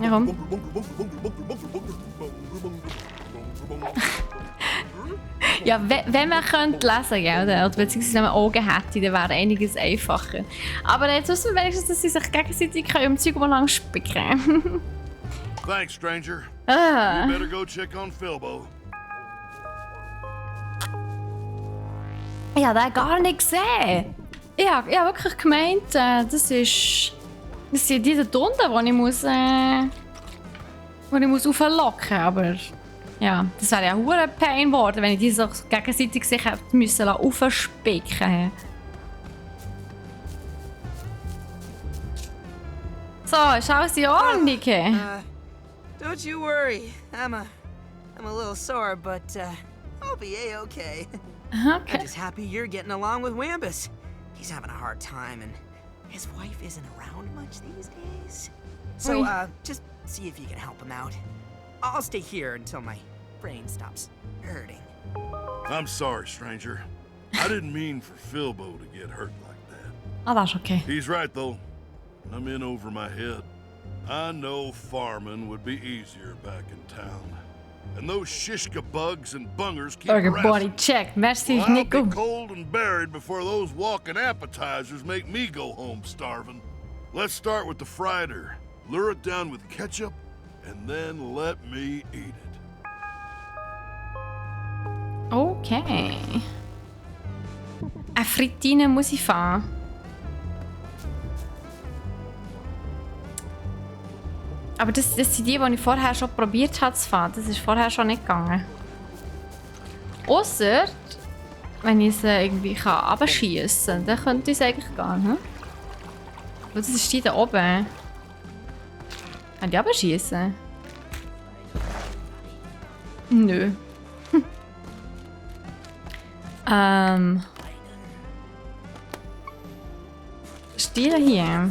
Ja, komm. Ja, wenn man könnte lesen, oder beziehungsweise wenn man Augen hätte, dann wäre einiges einfacher. Aber jetzt wissen wir wenigstens, dass sie sich gegenseitig um Zeug lang spicken können. Thanks, stranger. You better go check on Philbo. Ich habe den gar nicht gesehen. Ich habe wirklich gemeint, das sind diese Tunden, die ich muss auflocken, aber ja, das wäre ja hure Pain geworden, wenn ich die so gegenseitig sich hätte müssen aufspicken. So, ist alles in Ordnung? Don't you worry. I'm a little sore, but I'll be a-okay. Okay. I'm just happy you're getting along with Wambus. He's having a hard time, and his wife isn't around much these days. So, just see if you can help him out. I'll stay here until my brain stops hurting. I'm sorry, stranger. I didn't mean for Philbo to get hurt like that. Oh, that's okay. He's right, though. I'm in over my head. I know farming would be easier back in town. And those shishka bugs and bungers keep Burger harassing body me. check. Merci, Well, I'll Nico. be cold and buried before those walking appetizers make me go home starving. Let's start with the frieder. Lure it down with ketchup, and then let me eat it. Okay. Eine Frittine muss ich fahren. Aber das sind die ich vorher schon probiert habe zu fahren. Das ist vorher schon nicht gegangen. Ausser, wenn ich sie irgendwie abschießen kann, dann könnte ich es eigentlich gehen. Hm? Das ist die da oben. Kann ich abschießen? Nö. Stiel hier.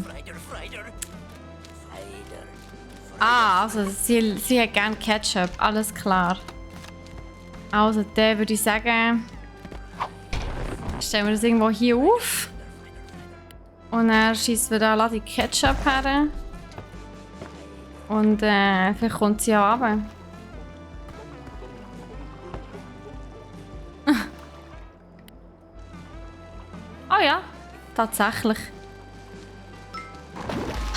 Ah, also sie hat gerne Ketchup, alles klar. Also, dann würde ich sagen, stellen wir das irgendwo hier auf. Und dann schießen wir da eine Ladung Ketchup her. Und vielleicht kommt sie ja runter. Oh ja, tatsächlich.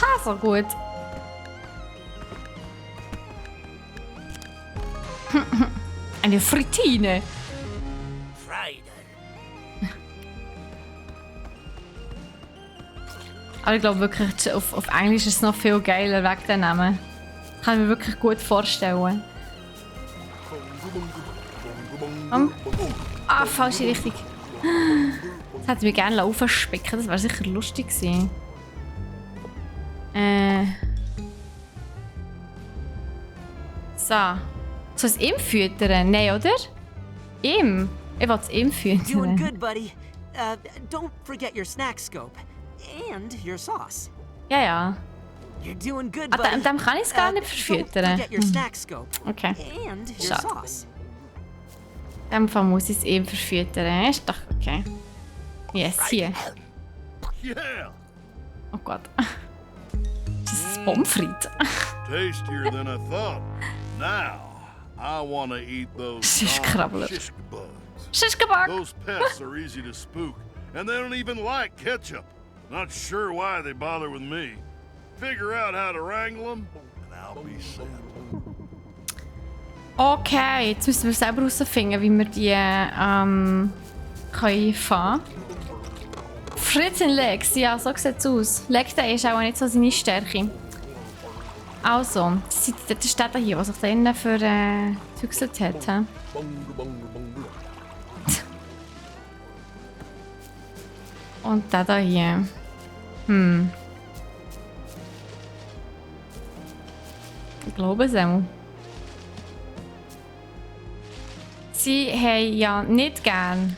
Ha, so gut. Eine Frittine. Aber ich glaube wirklich, auf Englisch ist es noch viel geiler wegen den Namen. Kann ich mir wirklich gut vorstellen. Ah, falsche Richtung. Das hätte ich mir gerne aufspicken. Das wäre sicher lustig gewesen. So. Soll es ihm füttern? Nein, oder? Ihm? Ich will es ihm Doing füttern. good, buddy. Don't forget your snack scope. And your sauce. Ja, ja. You're doing good, Ah, buddy. dem kann ich es gar nicht Don't verfüttern. forget your snack scope. Okay. And your Schade. sauce. In dem Fall muss ich es ihm verfüttern. Ist doch okay. Yes, hier. Yeah! Oh Gott. Das ist Pommes frites. Tastier than I thought. Now, I want to eat those Shishkrabbler. shishka bugs. Schischkebab. Those pests are easy to spook, and they don't even like ketchup. Not sure why they bother with me. Figure out how to wrangle them, and I'll be set. Okay, jetzt müssen wir selber herausfinden, wie wir die können fahren. Früchtchen Legs, ja, so sieht es aus. Lecker ist auch nicht so seine Stärke. Also, das ist der hier, was sich da innen für gezügselt hat. He? Und der da hier. Ich glaube es auch. Sie haben ja nicht gern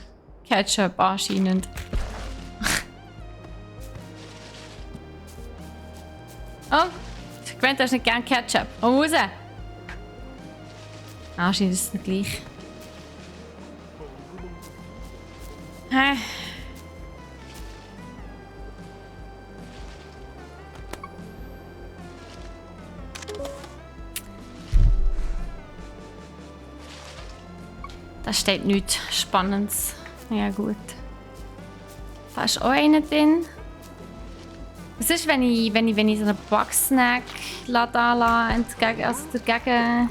Ketchup anscheinend. Oh, ich gewöhnt, du hast nicht gern Ketchup. Oh, raus! Anscheinend ist es nicht gleich. Hä? Da steht nichts Spannendes. Ja gut. Da ist auch einer drin. Was ist, wenn ich so einen Bugsnax entgegen, also dagegen...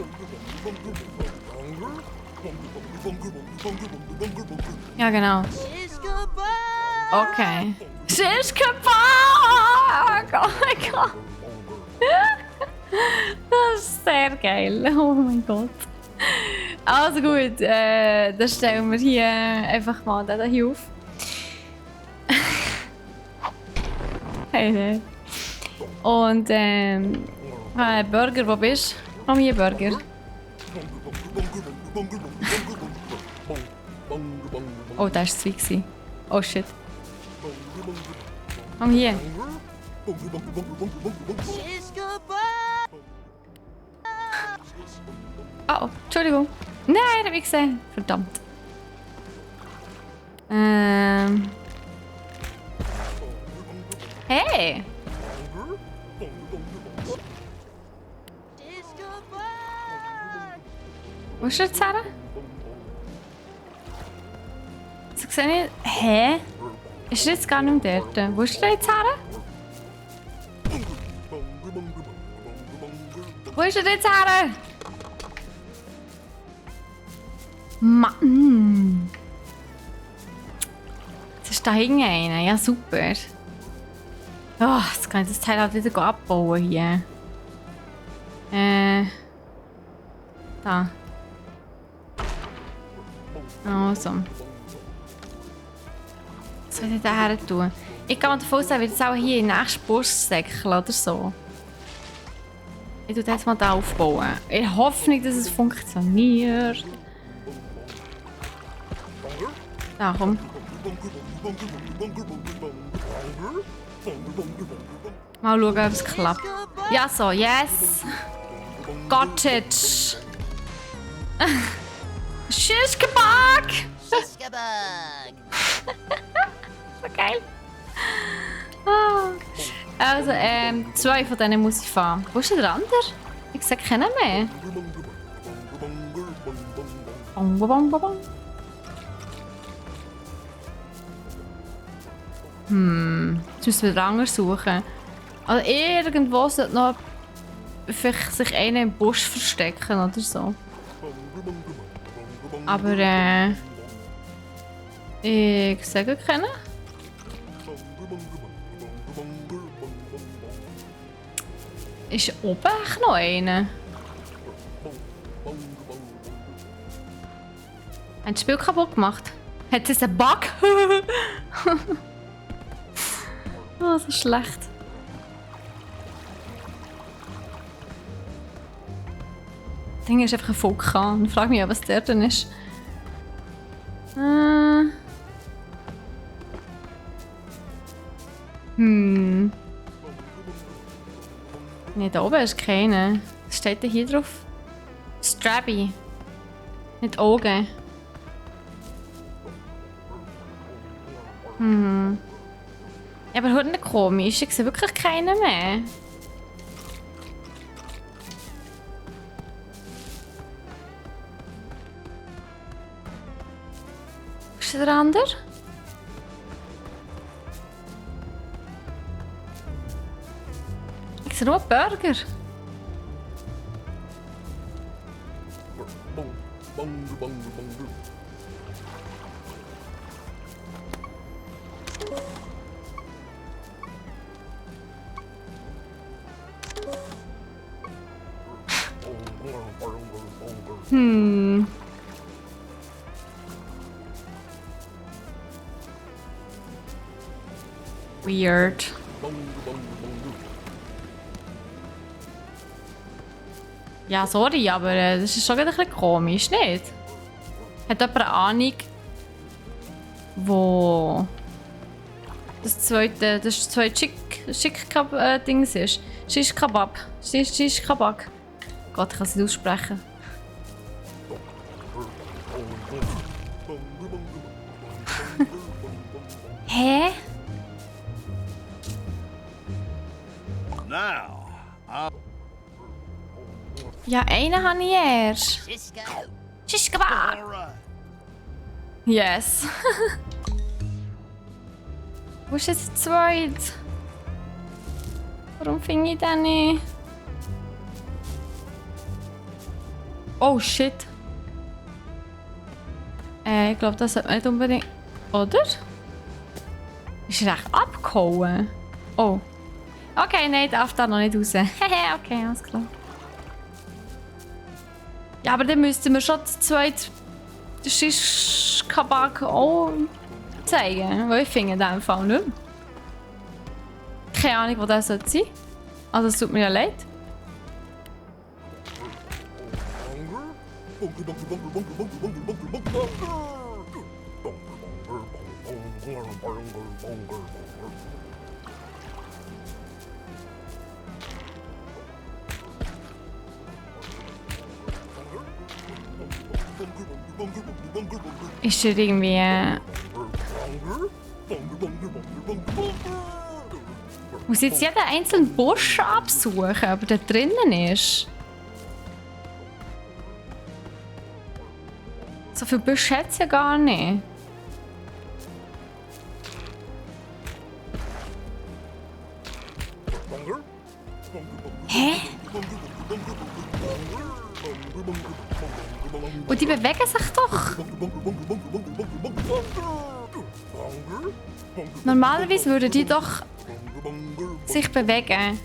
Ja genau. Okay. Schischkebab! Oh mein Gott. Das ist sehr geil. Oh mein Gott. Also gut, dann stellen wir hier einfach mal den hier auf. Hey, und Burger, wo bist du? Komm hier, Burger. Oh, das war zu weit. Oh shit. Komm hier. Oh, Entschuldigung. Nein, hab ich gesehen. Verdammt. Hey! Wo ist er jetzt her? So sehe ich... Hä? Ist er jetzt gar nicht mehr dort? Wo ist er jetzt her? Wo ist er jetzt her? Mann! Jetzt ist da hinten einer. Ja, super. Oh, jetzt kann ich das Teil halt wieder abbauen hier. Da. Also. Was soll ich da her tun? Ich gehe davon aus, er wird jetzt auch hier in den nächsten Bus säckeln oder so. Ich tue jetzt mal da aufbauen. In Hoffnung, dass es funktioniert. Da, komm. Mal schauen, ob es klappt. Ja, so, yes! Got it! Schischkebab! So geil. Ah. Also, 2 von denen muss ich fahren. Wo ist denn der andere? Ich sehe keinen mehr. Bong, bong, bong, bong. Jetzt müssen wir den anderen suchen. Also irgendwo sollte noch vielleicht sich einer im Busch verstecken oder so. Aber ich sehe keinen. Ist oben echt noch einer? Hat das Spiel kaputt gemacht? Hat es einen Bug? Oh, so schlecht. Das Ding ist einfach ein Vulkan. Ich frage mich, was der denn ist. Ne, da oben ist keiner. Was steht denn hier drauf? Strabby. Nicht Augen. Ja, aber hört nicht komisch. Ich sehe wirklich keinen mehr. Wo ist der andere? Ich sehe nur einen Burger. Weird. Ja, sorry, aber das ist schon ein bisschen komisch, nicht? Hat jemand eine Ahnung, wo das zweite Schick-Dings ist? Shish-Kebab. Shish-Kebab. Gott, ich kann es nicht aussprechen. Hä? Ja, einen habe ich erst. Shish-Kebab. Yes. Wo ist jetzt der zweite? Warum finde ich den nicht? Oh shit. Ich glaube, das sollte man nicht unbedingt. Oder? Ist er echt abgehauen? Oh. Okay, nein, darf da noch nicht raus. Hehe, okay, alles klar. Ja, aber dann müssten wir schon das zweite Shish-Kebab auch zeigen. Weil ich finde in diesem Fall nicht. Keine Ahnung, wo das sein sollte. Also es tut mir ja leid. Ist er irgendwie... Muss jetzt jeden einzelnen Busch absuchen, ob der drinnen ist? So viel Büsche hat es ja gar nicht. Hä? Und die bewegen sich doch. Normalerweise würden die doch sich bewegen,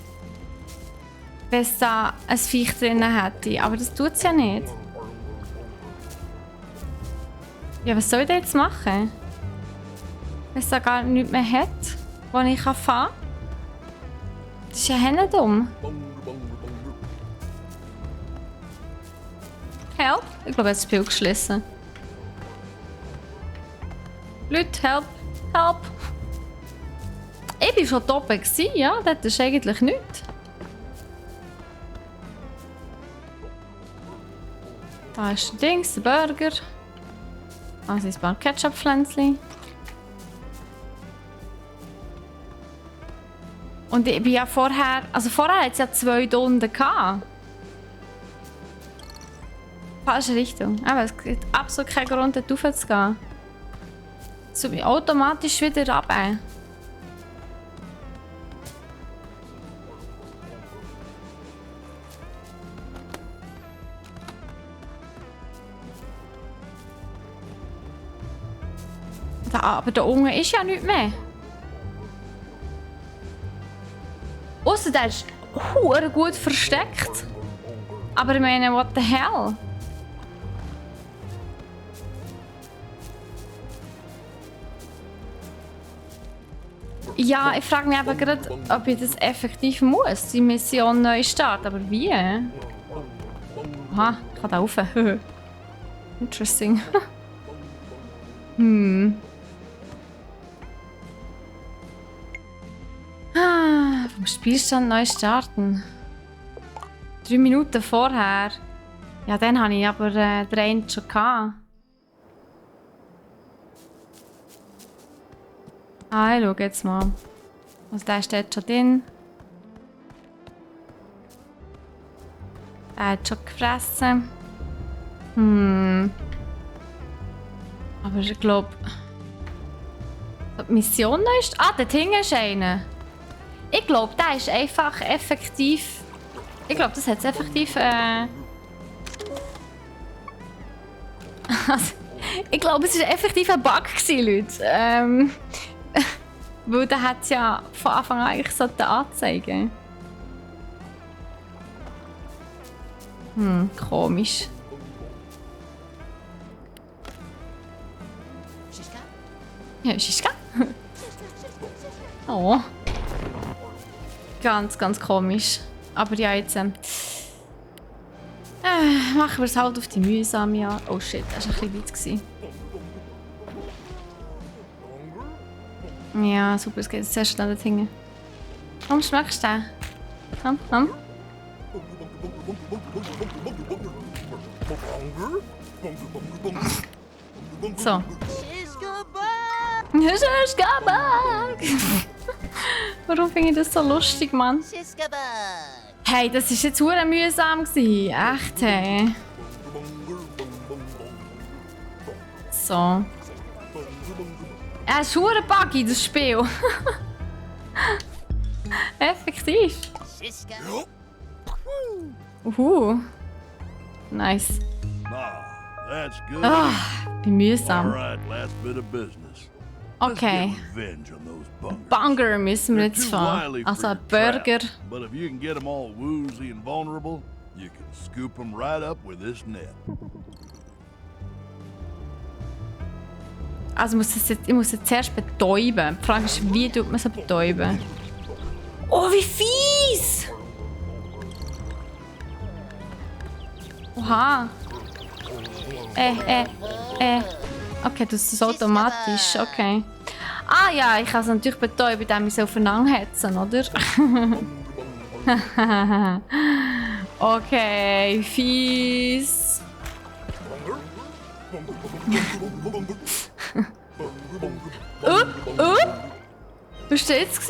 wenn es da ein Viech drin hätte. Aber das tut es ja nicht. Ja, was soll ich denn jetzt machen? Wenn es da gar nichts mehr hat, wo ich fahren kann? Das ist ja dumm. Help? Ich glaube, jetzt ist das Spiel geschlossen. Leute, help! Help! Ich war schon oben, ja? Das ist eigentlich nichts. Da ist ein Dings, der Burger. Da sind ein paar Ketchup-Pflänzchen. Und ich bin ja vorher... Also vorher hat es ja 2 Stunden gehabt. Falsche Richtung. Aber es gibt absolut keinen Grund, dort rauf zu gehen. So wie automatisch wieder runter. Aber da unten ist ja nichts mehr. Ausser der ist verdammt gut versteckt. Aber ich meine, what the hell? Ja, ich frage mich aber gerade, ob ich das effektiv muss, die Mission neu starten. Aber wie? Aha, ich kann da rauf. Interesting. Vom Spielstand neu starten. 3 Minuten vorher. Ja, dann habe ich aber den einen schon gehabt. Ah, ich schaue jetzt mal. Also der steht schon drin. Der hat schon gefressen. Aber ich glaube... Die Mission neu ist... Ah, dort hinten ist einer. Ich glaube, der ist einfach effektiv... Ich glaube, das hat es effektiv... ich glaube, es war effektiv ein Bug gewesen, Leute. Weil der hat es ja von Anfang an eigentlich anzeigen. Komisch. Ja, Schischka? Oh. Ganz, ganz komisch. Aber ja, jetzt machen wir es halt auf die mühsame Art. Oh shit, das war ein bisschen weit gewesen. Ja, super, es geht jetzt sehr schnell dorthin. Komm, schmeckst du den? Komm, komm. So. Warum finde ich das so lustig, Mann? Hey, das war jetzt sehr mühsam. Echt, hey. So. Es ist sehr buggy, das Spiel. Effektiv. Nice. That's good. Wie mühsam. Alright, last bit of business. Okay. Revenge on those bungers. Bunger müssen wir jetzt They're too fahren. wily Also for ein your Burger. trap, but if you can get them all woozy and vulnerable, you can scoop them right up with this net. Also ich muss es zuerst betäuben. Die Frage ist, wie tut man es betäuben? Oh, wie fies! Oha. Okay, das ist automatisch, okay. Ah ja, ich kann es natürlich betäuben, indem ich es aufeinander hetzen, oder? Okay, fies. Was war jetzt?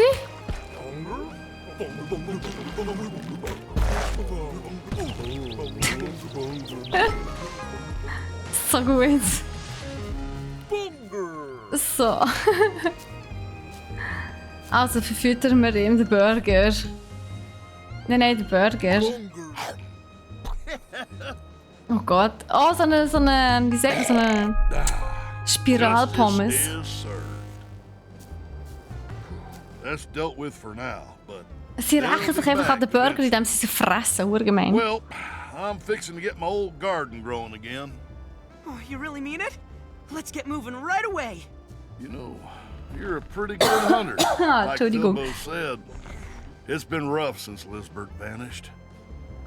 so gut. So. Also verfüttern wir ihm den Burger. Nein, den Burger. Oh Gott. Oh, so eine, wie sagt man, so eine Spiralpommes. That's dealt with for now, but Sie rächen sich einfach an den Burger, indem sie sie fressen, urgemein. well, I'm fixing to get my old garden growing again. Oh, you really mean it? Let's get moving right away. You know, you're a pretty good hunter. Like Entschuldigung. Bilbo said, it's been rough since Lisbert vanished.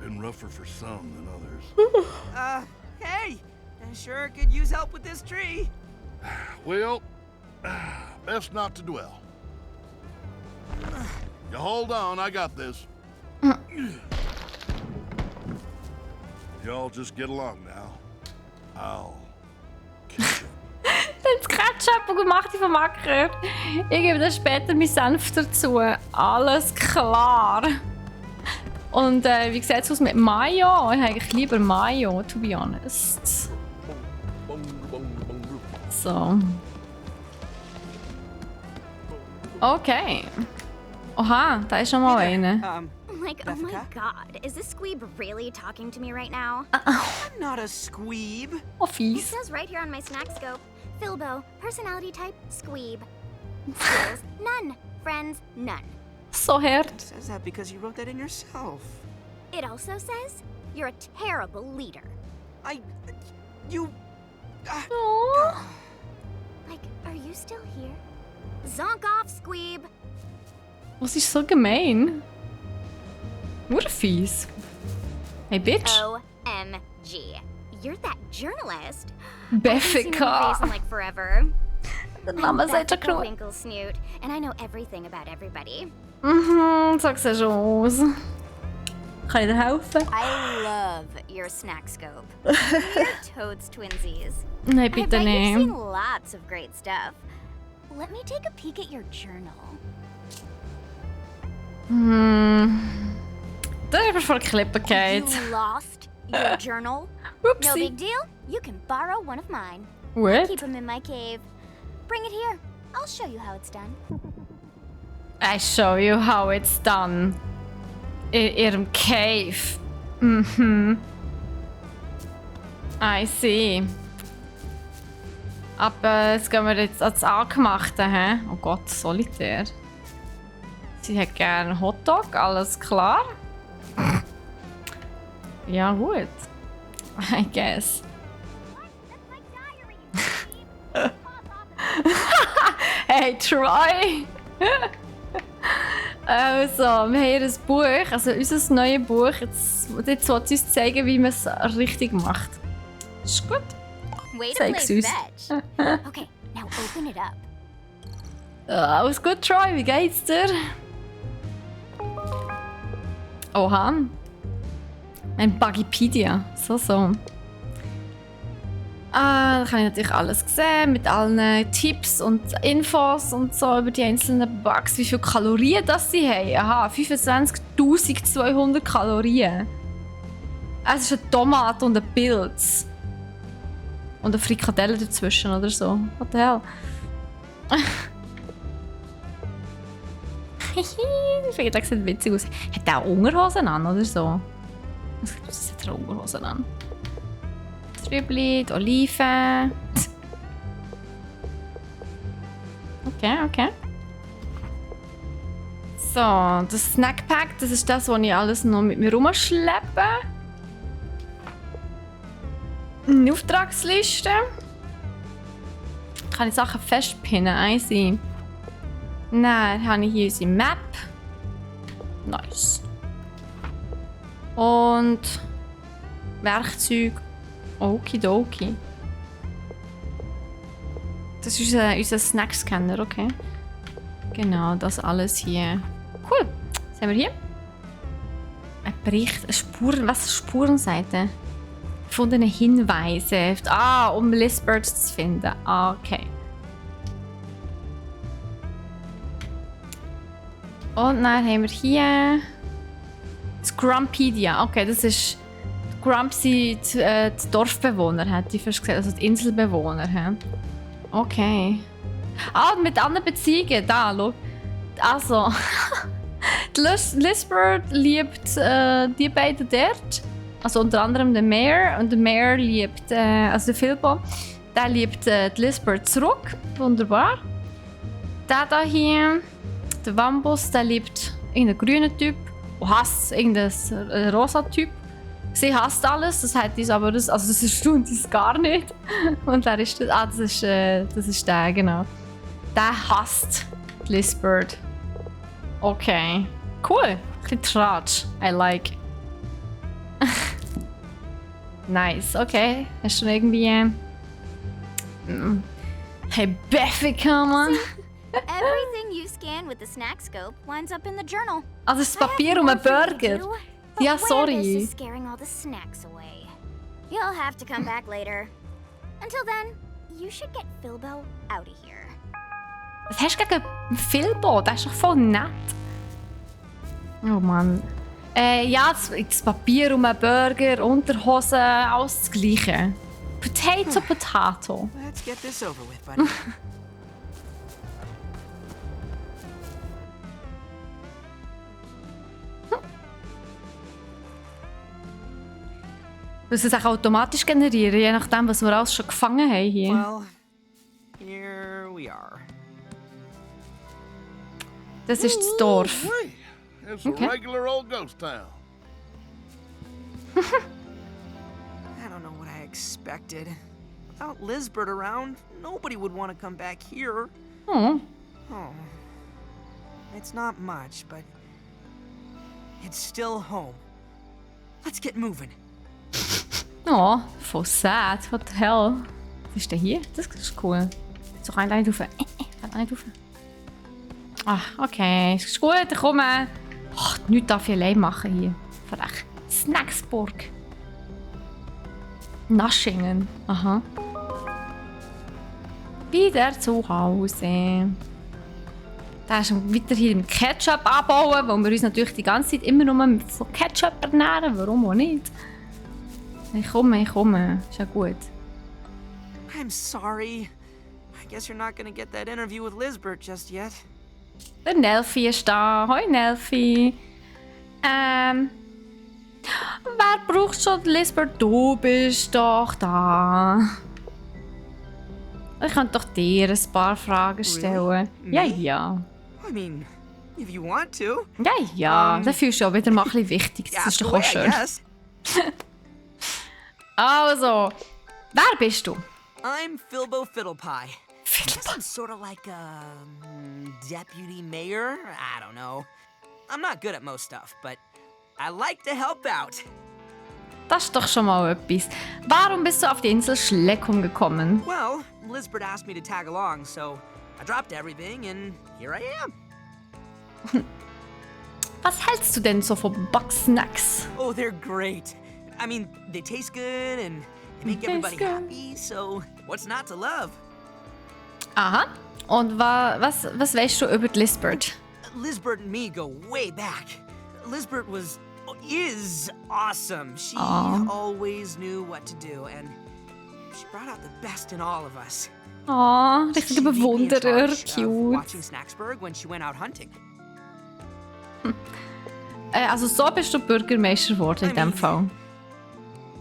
Been rougher for some than others. Hey! I sure could use help with this tree. Well, best not to dwell. You hold on, I got this. Y'all just get along now. I'll catch you. Das Ketchup gemacht vom Acker. Ich gebe dann später meinen Senf dazu. Alles klar. Und wie sieht es aus mit Mayo? Ich habe eigentlich lieber Mayo, to be honest. So. Okay. Oha, da ist schon mal eine. Like, oh my god, is this squeeb really talking to me right now? I'm not a squeeb. Oh, It fies. says right here on my snack scope, Philbo, personality type, squeeb. Skills, none. Friends, none. So hart. It says that because you wrote that in yourself. It also says, you're a terrible leader. You... Oh. Like, are you still here? Zonk off, squeeb! Was ist so gemein? Nur fies. Hey, Bitch. OMG. You're that journalist. I haven't seen your Befika. face in like forever. Der Name sagt schon genug. Winkle Snoot, and I know everything about everybody. Mhm, sag's ja schon aus. Kann ich dir helfen? I love your snack scope. Your Toads twinsies. Nein, I bitte bet you've seen nicht. lots of great stuff. Let me take a peek at your journal. Das ist aber voll Klipperkeit. You lost your journal? No Whoopsie. big deal. You can borrow one of mine. What? Keep them in my cave. Bring it here. I'll show you how it's done. I show you how it's done. In ihrem Cave. Mhm. I see. Aber jetzt gehen wir jetzt ans Angemachte, hä? Oh Gott, Solitär. Sie hat gerne Hotdog, alles klar? Ja, gut. I guess. Hey, Troy! Also, wir haben hier ein Buch, also unser neues Buch. Jetzt wollte sie uns zeigen, wie man es richtig macht. Ist gut. Way to Zeig's play uns. fetch. Okay, now open it up. Alles gut, Troy, wie geht's dir? Oha. Ein Buggypedia. So. Da kann ich natürlich alles sehen, mit allen Tipps und Infos und so über die einzelnen Bugs, wie viele Kalorien das sie haben. Aha, 25.200 Kalorien. Es ist eine Tomate und ein Pilz. Und eine Frikadelle dazwischen oder so. What the hell? Ich finde, das sieht witzig aus. Hat der auch Unterhosen an oder so? Das hat er Unterhosen an. Zwiebeln, die Oliven. Okay. So, das Snackpack, das ist das, was ich alles noch mit mir rumschleppe. Eine Auftragsliste. Kann ich Sachen festpinnen, easy. Dann habe ich hier unsere Map. Nice. Und Werkzeug. Okidoki. Das ist unser Snackscanner, okay? Genau, das alles hier. Cool. Was haben wir hier? Ein Bericht, eine Spuren, was ist Spurenseite? Gefundene Hinweise. Um Lisbert zu finden. Okay. Und dann haben wir hier Scrumpedia. Okay, das ist Grumpy die Dorfbewohner, hätte ich fast gesagt. Also die Inselbewohner. He? Okay. Ah, mit anderen Beziehungen. Da, schau. Also. Die Lizbert liebt die beiden dort. Also unter anderem den Mayor. Und der Mayor liebt, also der Philbo, der liebt die Lizbert zurück. Wunderbar. Der da hier, der Wambus, der liebt irgendeinen grünen Typ. Und hasst irgendeinen rosa Typ. Sie hasst alles, das hat uns aber das erstaunt uns gar nicht. Und wer ist das? Ah, das ist der, genau. Der hasst die Lizbert. Okay. Cool. Ein bisschen Tratsch. I like. Nice, okay. Hast du noch irgendwie... Hey, Beffica, Mann. Everything you scan with the snack scope winds up in the journal. Also das Papier um einen Burger. Ja, Awareness sorry. is scaring all the snacks away. You'll have to come back later. Until then, you should get Philbo out of here. Was hast du gegen Philbo? Der ist doch voll nett. Oh Mann. Ja, das Papier um einen Burger, Unterhose, alles das Gleiche. Potato, Potato. Let's get this over with, buddy. Muss es auch automatisch generieren, je nachdem, was wir alles schon gefangen haben hier. Well, here we are. Das ist das Dorf. Wait, it's Okay. a regular old ghost town. I don't know what I expected. Without Lizbert around, nobody would want to come back here. Oh. Oh. It's not much, but it's still home. Let's get moving. Oh, voll sad. What the hell? Was ist denn hier? Das ist cool. Jetzt doch eine rauf. Eine rauf. Ach, okay. Ist gut, ich komme. Ach, nichts darf ich allein machen hier. Frech. Snacksburg. Naschingen. Aha. Wieder zu Hause. Da ist weiter hier im Ketchup anbauen, weil wir uns natürlich die ganze Zeit immer nur von Ketchup ernähren. Warum auch nicht? Ich komme. Ist ja gut. I'm sorry. I guess you're not gonna get that interview with Lizbert just yet. Der Nelfi ist da. Hoi Nelfi. Wer braucht schon Lizbert? Du bist doch da. Ich kann doch dir ein paar Fragen stellen. Really? Ja. I mean, if you want to. Ja. Dann fühlst du auch wieder mal ein bisschen wichtig. Das ist doch auch I schön. guess. Also, wer bist du? I'm Philbo Fiddlepie. I guess I'm sort of like a deputy mayor. I don't know. I'm not good at most stuff, but I like to help out. Das ist doch schon mal etwas. Warum bist du auf die Insel Schleckum gekommen? Well, Lizbert asked me to tag along, so I dropped everything and here I am. Was hältst du denn so von Bugsnax? Oh, they're great. I mean, they taste good and they make everybody happy, so what's not to love? Aha. Und was weißt du über die Lizbert? Lizbert and me go way back. Lizbert is awesome. She Aw. always knew what to do, and she brought out the best in all of us. Oh, She richtiger made me in Bewunderer. charge of Cute. watching Snacksburg when she went out hunting. Also so bist du Bürgermeister geworden in dem Fall.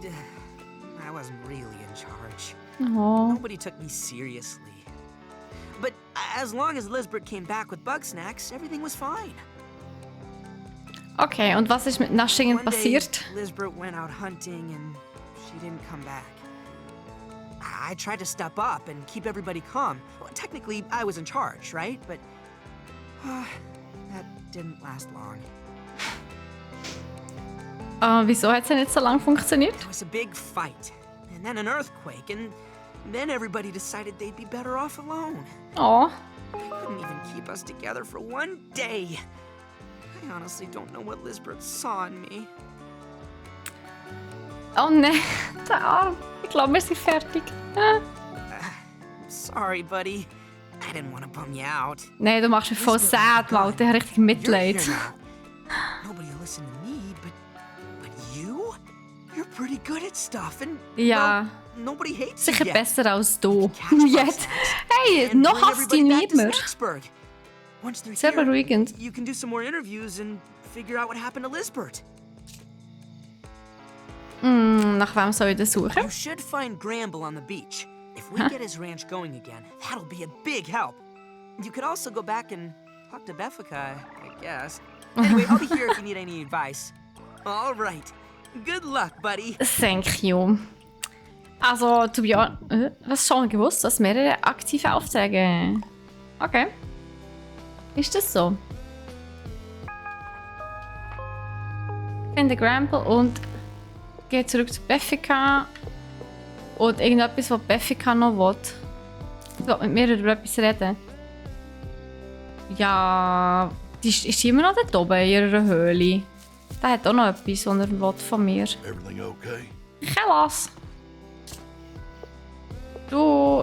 I wasn't really in charge. Oh. Nobody took me seriously. But as long as Lizbert came back with Bugsnax, everything was fine. Okay, und was ist mit Naschingen One day, passiert? Lizbert went out hunting and she didn't come back. I tried to step up and keep everybody calm. Well, technically, I was in charge, right? But that didn't last long. Wieso hat es nicht so lange funktioniert? There was a big fight, and then an earthquake, and then everybody decided they'd be better off alone. Oh. They couldn't even keep us together for one day. I honestly don't know what Lizbert saw in me. Oh nein, der Arm. Ich glaube, wir sind fertig. Sorry, buddy. I didn't want to bum you out. Nein, du machst mich voll sad, Mann. Ich habe richtig You're Mitleid. here now. Nobody will listen to me, but you? You're pretty good at stuff and Ja, well, nobody hates you sicher yet. besser als du. Catch Jetzt. Bugsnax Hey, and noch bring hasst dich everybody back nicht to mehr. Snacksburg. Once they're Sehr here, beruhigend. you can do some more interviews and figure out what happened to Lisbert. Nach wem soll ich denn suchen? You should find Gramble on the beach. If we get his ranch going again, that'll be a big help. You could also go back and talk to Beffica, I guess. Anyway, I'll be here if you need any advice. All right. Good luck, buddy. Thank you. Also, to be honest, was schon gewusst, dass mehrere aktive Aufträge. Okay. Ist das so? Finde Gramble und gehe zurück zu Beffica. Und irgendetwas, was Beffica noch will. Sie will mit mir über etwas reden. Ja, die ist immer noch dort oben in ihrer Höhle. Der hat auch noch etwas, was er will von mir. Everything okay? Gelas. Du,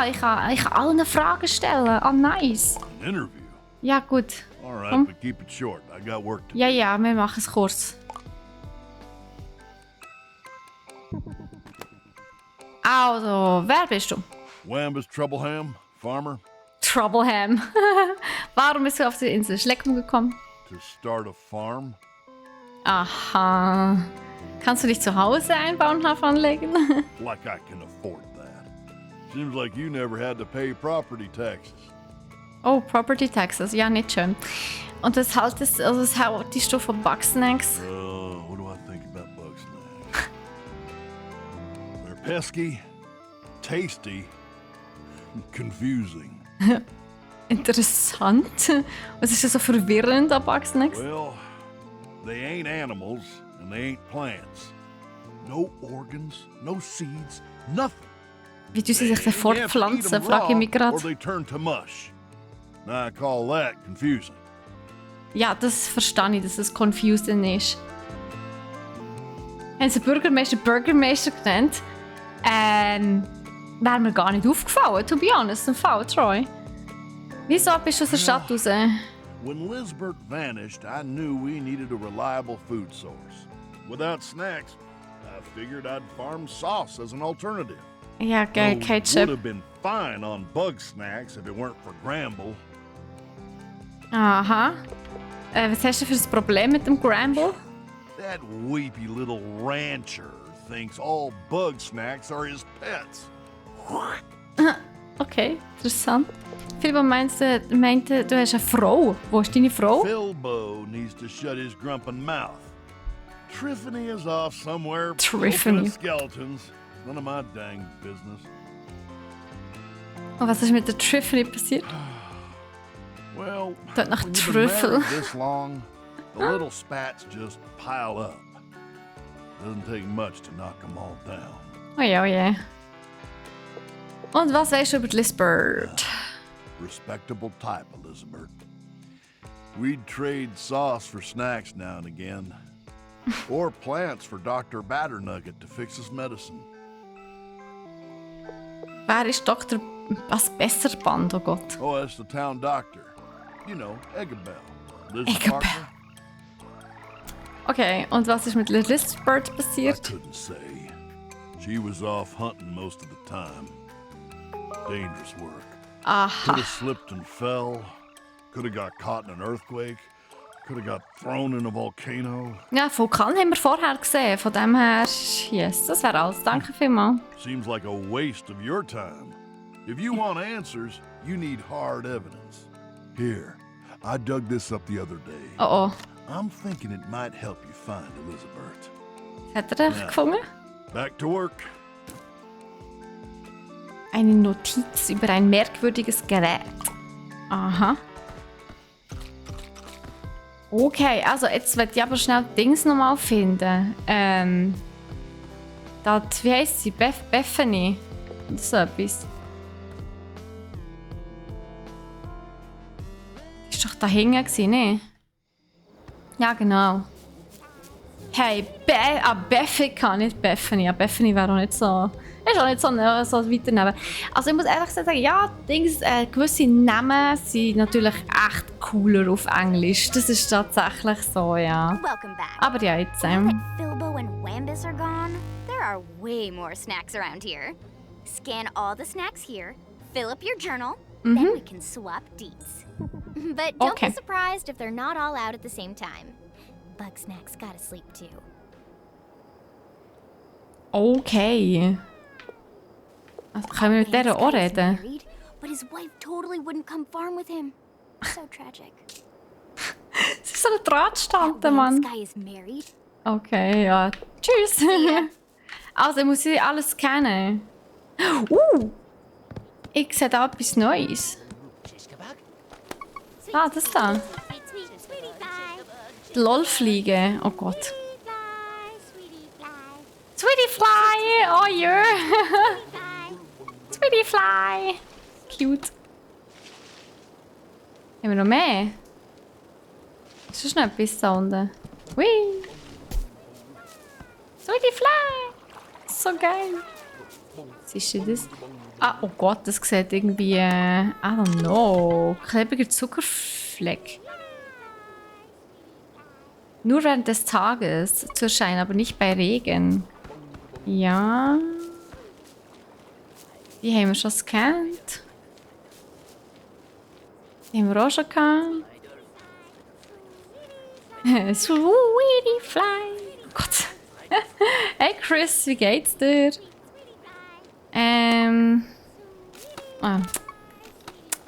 ich kann allen Fragen stellen. Ah, nice. An interview? Ja, gut. All right, Komm. but keep it short. I got work to do. Ja, wir machen es kurz. Also, wer bist du? Wambus Troubleham, farmer, Troubleham. Warum bist du auf die Insel Schleckmund gekommen? to start a farm. Aha. Kannst du dich zu Hause Einbauernhof anlegen? Like I can afford that. Seems like you never had to pay property taxes. Oh, Property Taxes. Ja, nicht schön. Und das haltest du von Bugsnax? What do I think about Bugsnax? They're pesky, tasty, and confusing. Interessant. Was ist das so verwirrend an Bugsnax? Well, they ain't animals and they ain't plants. No organs, no seeds, nothing. Wie tun sie sich denn You have to eat fortpflanzen, 'em frage ich mich raw, or gerade. they turn to mush. Now I call that confusing. Ja, das verstehe ich, dass es confusing ist. Haben sie Bürgermeister genannt? Wäre mir gar nicht aufgefallen, to be honest, im Fall, Troy. Wieso bist du aus der Stadt raus? When Lisbert vanished, I knew we needed a reliable food source. Without snacks, I figured I'd farm sauce as an alternative. Ja, geil, Would Ketchup. have been fine on Bugsnax if it weren't for Gramble. Aha. Was hast du für ein Problem mit dem Gramble? That weepy little rancher thinks all Bugsnax are his pets. Okay, interessant. Philipp meinte, du hast eine Frau. Wo ist deine Frau? Philbo needs to shut his grumpin' mouth. Triffany is off somewhere Triffany. poking at skeletons. None of my dang business. Und was ist mit der Triffany passiert? Well, Klingt nach when you've been Trüffel. married this long, the little spats just pile up. Doesn't take much to knock them all down. Oh je. Und was weißt du über die Lisbert? Respectable type, Elizabeth. We'd trade sauce for snacks now and again. Or plants for Dr. Batternugget to fix his medicine. Wer ist Dr. Was besser Band, oh Gott? Oh, that's the town doctor. You know, Eggabell. Liz's Eggabell. partner. Okay, und was ist mit der Lisbert I passiert? couldn't say. She was off hunting most of the time. Dangerous work. Could Aha. have slipped and fell. Could have got caught in an earthquake. Could have got thrown in a volcano. Ja, Vulkan haben wir vorher gesehen. Von dem her, yes, das wäre alles. Danke vielmals. Seems like a waste of your time. If you want answers, you need hard evidence. Here, I dug this up the other day. Oh. I'm thinking it might help you find Elizabeth. Hat er dich gefunden? Back to work. Eine Notiz über ein merkwürdiges Gerät. Aha. Okay, also jetzt will ich aber schnell Dings nochmal finden. Wie heisst sie? Bethany? Oder so etwas. Ist doch da hinten, ne? Ja, genau. Hey, Beffica, nicht Bethany. Ja, Bethany wäre auch nicht so... Ist auch nicht so weit daneben. Also ich muss ehrlich sagen, ja, gewisse Namen sind natürlich echt cooler auf Englisch. Das ist tatsächlich so, ja. Welcome back. Aber ja, jetzt... Now that Philbo and Nimbus are gone, there are way more snacks around here. Scan all the snacks here, fill up your journal, then we can swap deets. But don't be surprised if they're not all out at the same time. Bugsnax gotta sleep too. Okay. Also, können wir mit der auch reden? Married, but his wife totally wouldn't come farm with him. So tragic. Es ist so eine Drahtstante, Mann. This guy is married. Okay, ja. Tschüss. Also, muss ich alles scannen. Ich sehe da etwas Neues. Ah, das da. Die LOL-Fliege. Oh Gott. Sweetie Fly! Oh yeah! Sweetie Fly! Cute. Haben wir noch mehr? Ist das noch etwas da unten? Hui! Sweetie Fly! So geil! Was ist denn das? Ah, oh Gott, das sieht irgendwie... I don't know. Klebriger Zuckerfleck. Nur während des Tages zu erscheinen, aber nicht bei Regen. Ja. Die haben wir schon gescannt. Die haben wir auch schon gehabt. Sweetie Fly. Oh Gott. Hey Chris, wie geht's dir?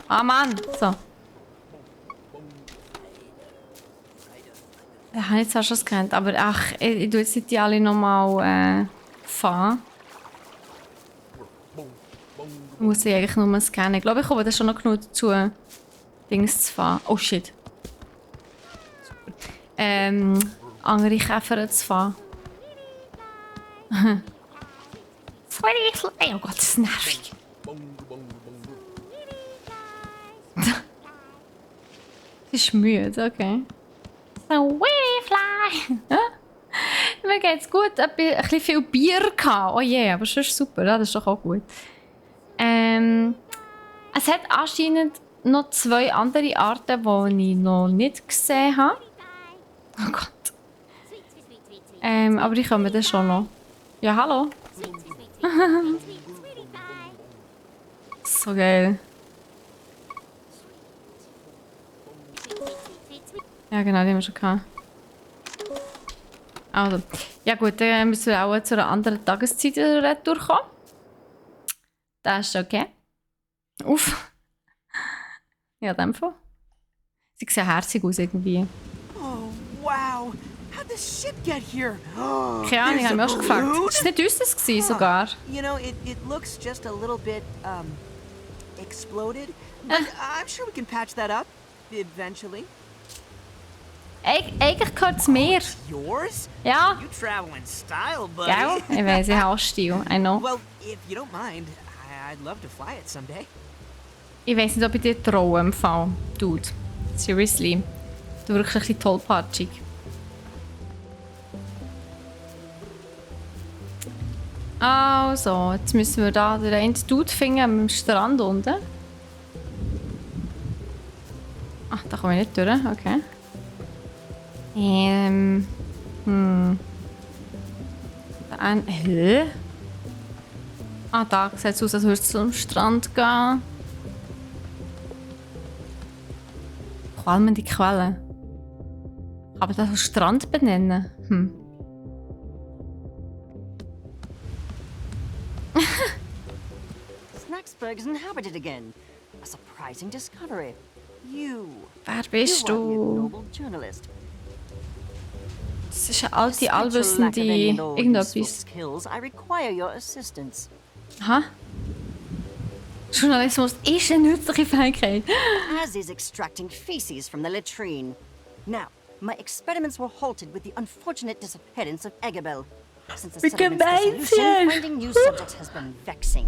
Mann. So. Ich habe jetzt auch schon gescannt, aber ach, ich tue jetzt nicht die alle nochmal fahren. Muss ich eigentlich nur mal scannen. Ich glaube, ich habe das schon noch genug dazu, Dings zu fahren. Oh shit. Andere Käfer zu fahren. Oh Gott, das ist nervig. Sie ist müde, okay. So, Fly. Mir geht's gut. Ich hatte ein bisschen viel Bier gehabt. Oh je, aber schon super. Ja, das ist doch auch gut. Es hat anscheinend noch 2 andere Arten, die ich noch nicht gesehen habe. Oh Gott. Aber die kommen dann schon noch. Ja, hallo. So geil. Ja, genau, die haben wir schon gehabt. Also, ja gut, dann müssen wir auch zu einer anderen Tageszeit durchkommen. Das ist okay. Uff. Ja, in dem Fall. Sie sehen herzig aus irgendwie. Oh, wow. How'd this ship get here? Keine Ahnung, ich habe mich auch schon gefragt. Das war nicht unseres sogar. You know, it looks just a little bit, exploded. But I'm sure we can patch that up eventually. Eigentlich gehört es mir. Yours? Ja. You travel in style, buddy. Ja, ich weiss, ich habe Stil. I know. Well, if you don't mind, I'd love to fly it someday. Ich weiss nicht, ob ich dir traue im Fall. Dude. Seriously. Du bist wirklich ein bisschen tollpatschig. Also, jetzt müssen wir da den einen Dude finden am Strand unten. Ach, da komme ich nicht durch. Okay. Hä? Ah, da sieht es aus, als würde es zum Strand gehen. Qualmende Quelle. Kann man das als Strand benennen? Snacksburg is inhabited again. A surprising discovery. You. Wer bist You are the du? noble journalist. Das ist eine alte, Despite your lack of allwissende any law useful irgendetwas. skills, I require your assistance. Aha. Journalismus ist eine nützliche Fähigkeit. As is extracting feces from the latrine. Now, my experiments were halted with the unfortunate disappearance of Eggabell. Since the settlement's dissolution, finding new subjects has been vexing.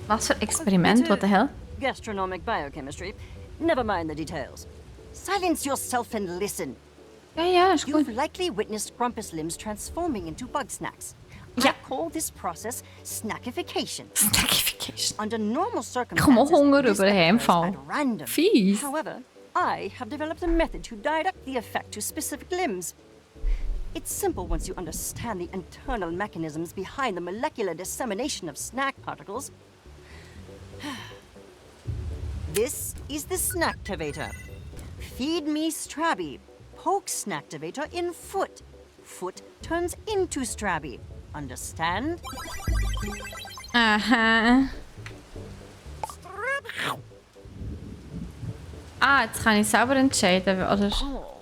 Was für Experiment? What the hell? Gastronomic biochemistry. Never mind the details. Silence yourself and listen. Ja, ist gut. You've likely witnessed Grumpus limbs transforming into Bugsnax. Yeah. I call this process snackification. Snackification. Under normal Ich komme auch circumstances, Hunger this über den occurs Fall. at random. Fies. However, I have developed a method to direct the effect to specific limbs. It's simple once you understand the internal mechanisms behind the molecular dissemination of snack particles. This is the snacktivator. Feed me Strabby. Poke snacktivator in foot. Foot turns into Strabby. Understand? Aha. Ah, jetzt kann ich selber entscheiden, oder? Oh,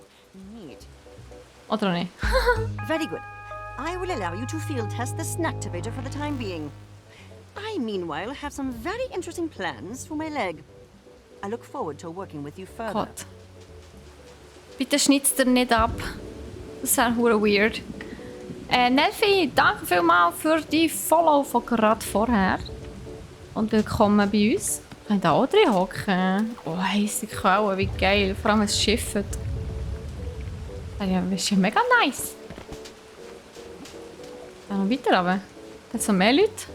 neat. Oder nicht? Very good. I will allow you to field test the snacktivator for the time being. I, meanwhile, have some very interesting plans for my leg. I look forward to working with you further. Gott. Bitte schneid's dir nicht ab. Das wäre hure weird. Nelfi, danke vielmals für die Follow von gerade vorher. Und willkommen bei uns. Kann ich da auch drin hocken? Oh, heisse Quellen, wie geil. Vor allem, es schifft. Ja, das ist ja mega nice. Dann noch weiter runter. Da sind noch mehr Leute.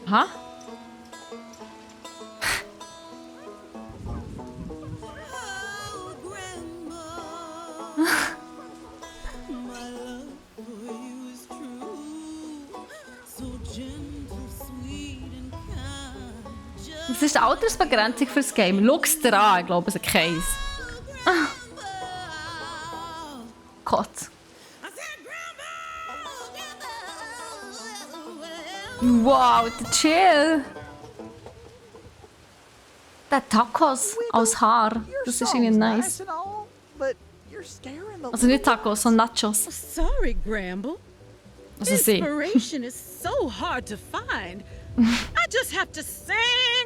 Aha. Das ist die Altersbegrenzung für das Game. Schau's dir an, ich glaube, es ist ein Case. Gott. Wow, der Chill. Der Tacos aus Haar. Das ist irgendwie nice. Also nicht Tacos, sondern Nachos. Sorry, Gramble. Also sie. Inspiration is so hard to find. I just have to sing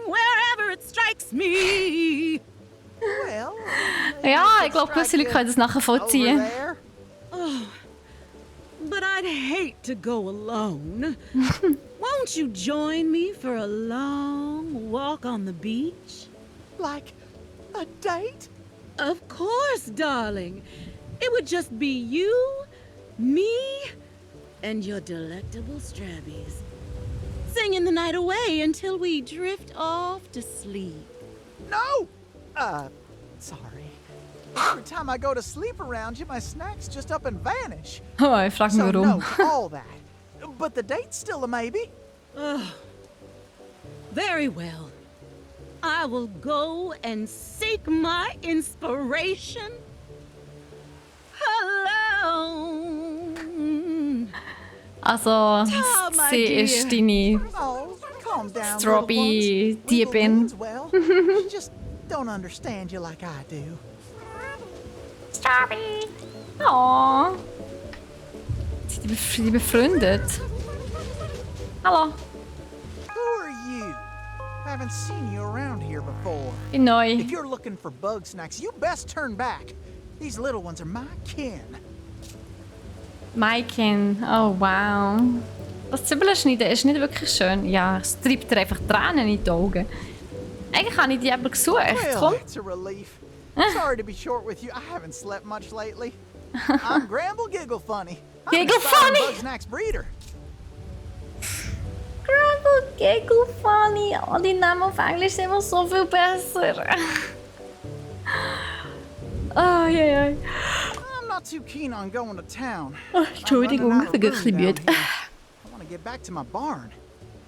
wherever it strikes me. Well, Ja, ich glaube, gewisse Leute können das nachher vollziehen. But I'd hate to go alone. Won't you join me for a long walk on the beach? like a date? Of course, darling. It would just be you, me, and your delectable Strabbies. Singing the night away until we drift off to sleep. No! Sorry. Every time I go to sleep around you, my snacks just up and vanish. Oh, ich frage mich So no warum. to all that. But the date's still a maybe. Very well. I will go and seek my inspiration alone. Also, my sie dear. ist deine Oh, calm down, Strawberry little ones. Diebin. Little ones, well, she just don't understand you like I do. Strawberry. Oh. Sind die befreundet? Hallo, Who are you? Haven't seen you around here before. ich bin neu. If you're looking for Bugsnax, you best turn back. These little ones are my kin. Maiken. Oh, wow. Das Zwiebelschneiden ist nicht wirklich schön. Ja, es treibt dir einfach Tränen in die Augen. Eigentlich habe ich die aber gesucht. Well, Komm. it's a relief. Sorry to be short with you. I haven't slept much lately. I'm Gramble Giggle Funny. I'm an Giggle aspiring Funny? Bugsnax breeder. Gramble, Giggle, Funny. Oh, die Namen auf Englisch sind immer so viel besser. Oh, ja, ja. I'm not too keen on going to town. Oh, Entschuldigung, ich bin ein bisschen müde. I want to get back to my barn.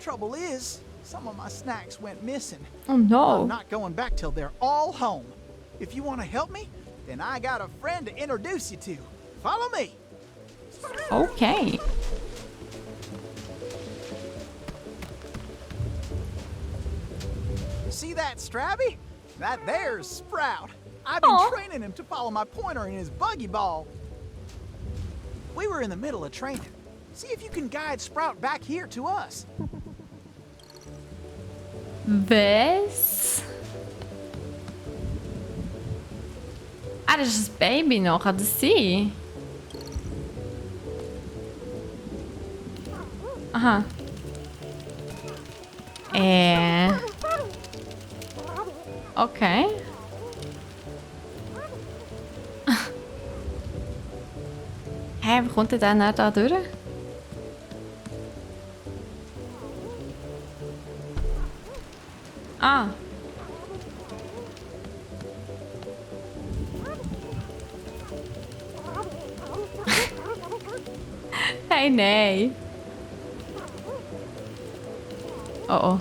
Trouble is, some of my snacks went missing. Oh no. I'm not going back till they're all home. If you want to help me, then I got a friend to introduce you to. Follow me. Okay. See that Strabby? That there's Sprout. I've been Aw. training him to follow my pointer in his buggy ball. We were in the middle of training. See if you can guide Sprout back here to us. Was? Ah, das ist das Baby noch, kann das sein? Aha. Okay. Hä, wie kommt der denn da durch? Ah. Hey, nein. Oh oh.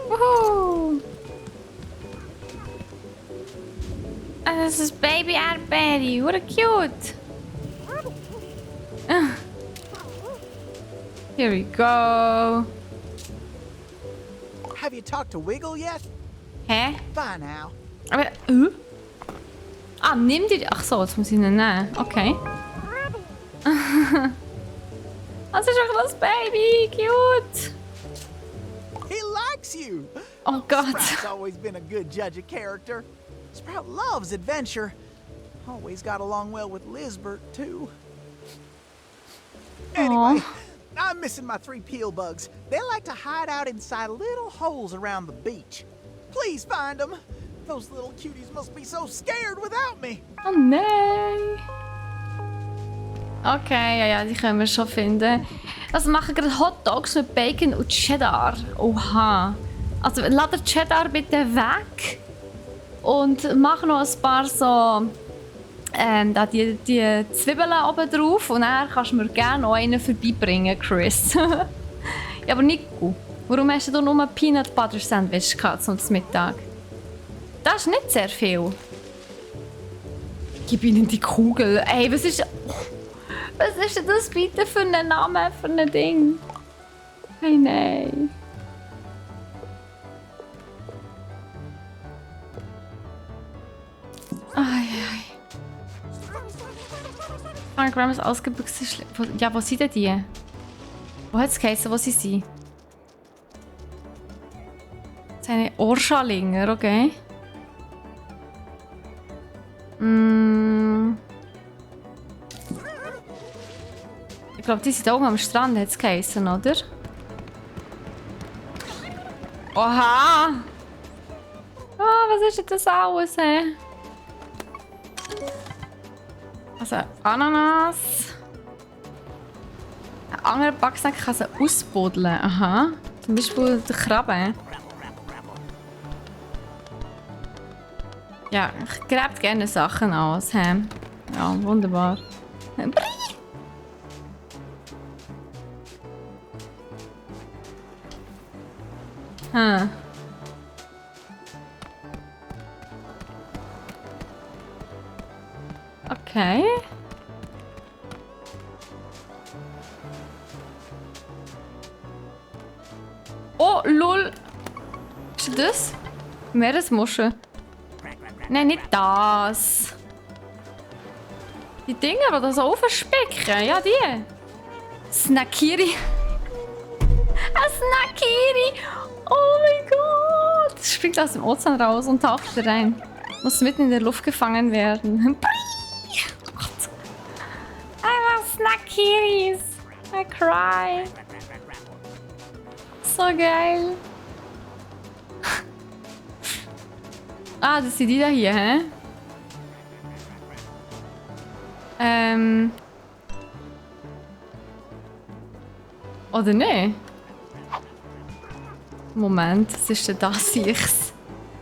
Woohoo! And this is baby Erdbeere. What a cute! Here we go. Have you talked to Wiggle yet? Hä? Bye now. Aber, Ah, nimm die... Ach so, jetzt muss ich ihn nehmen. Okay. Das ist doch das Baby. Cute. He likes you. Oh Gott. Sprout's always been a good judge of character. Sprout loves adventure. Always got along well with Lizbert, too. Anyway, I'm missing my 3 peel bugs. They like to hide out inside little holes around the beach. Please find them. Those little cuties must be so scared without me. Oh nein. Okay, ja, die können wir schon finden. Also machen gerade Hot Dogs mit Bacon und Cheddar. Oha. Also lass den Cheddar bitte weg. Und mach noch ein paar so... da die Zwiebeln oben drauf. Und dann kannst du mir gerne noch einen vorbeibringen, Chris. Ja, aber Nico, warum hast du nur ein Peanut Butter Sandwich gehabt zum Mittag? Das ist nicht sehr viel. Gib ihnen die Kugel. Ey, was ist denn das bitte für ein Name, für ein Ding? Hey, nein. Frank Grams ausgebüxte Ja, wo sind denn die? Wo hat es geheißen, wo sie sind? Seine Ohrschalinger, okay. Ich glaube, die sind da oben am Strand, hat es geheißen, oder? Oha! Oh, was ist denn das alles, hä? Also Ananas. Ein anderer Bugsnax kann sie ausbuddeln. Aha. Zum Beispiel der Krabbe. Ja, ich gräbe gerne Sachen aus. He? Ja, wunderbar. Hm. Okay. Oh, lol. Ist das? Meeresmuschel. Nein, nicht das. Die Dinger, die da so aufspicken. Ja, die. Snackiri. Ein Snackiri. Oh mein Gott. Das springt aus dem Ozean raus und taucht da rein. Muss mitten in der Luft gefangen werden. Einfach Snackiris. I cry. So geil. Ah, das sind die da hier, hä? Oder ne? Moment, was ist denn das hier?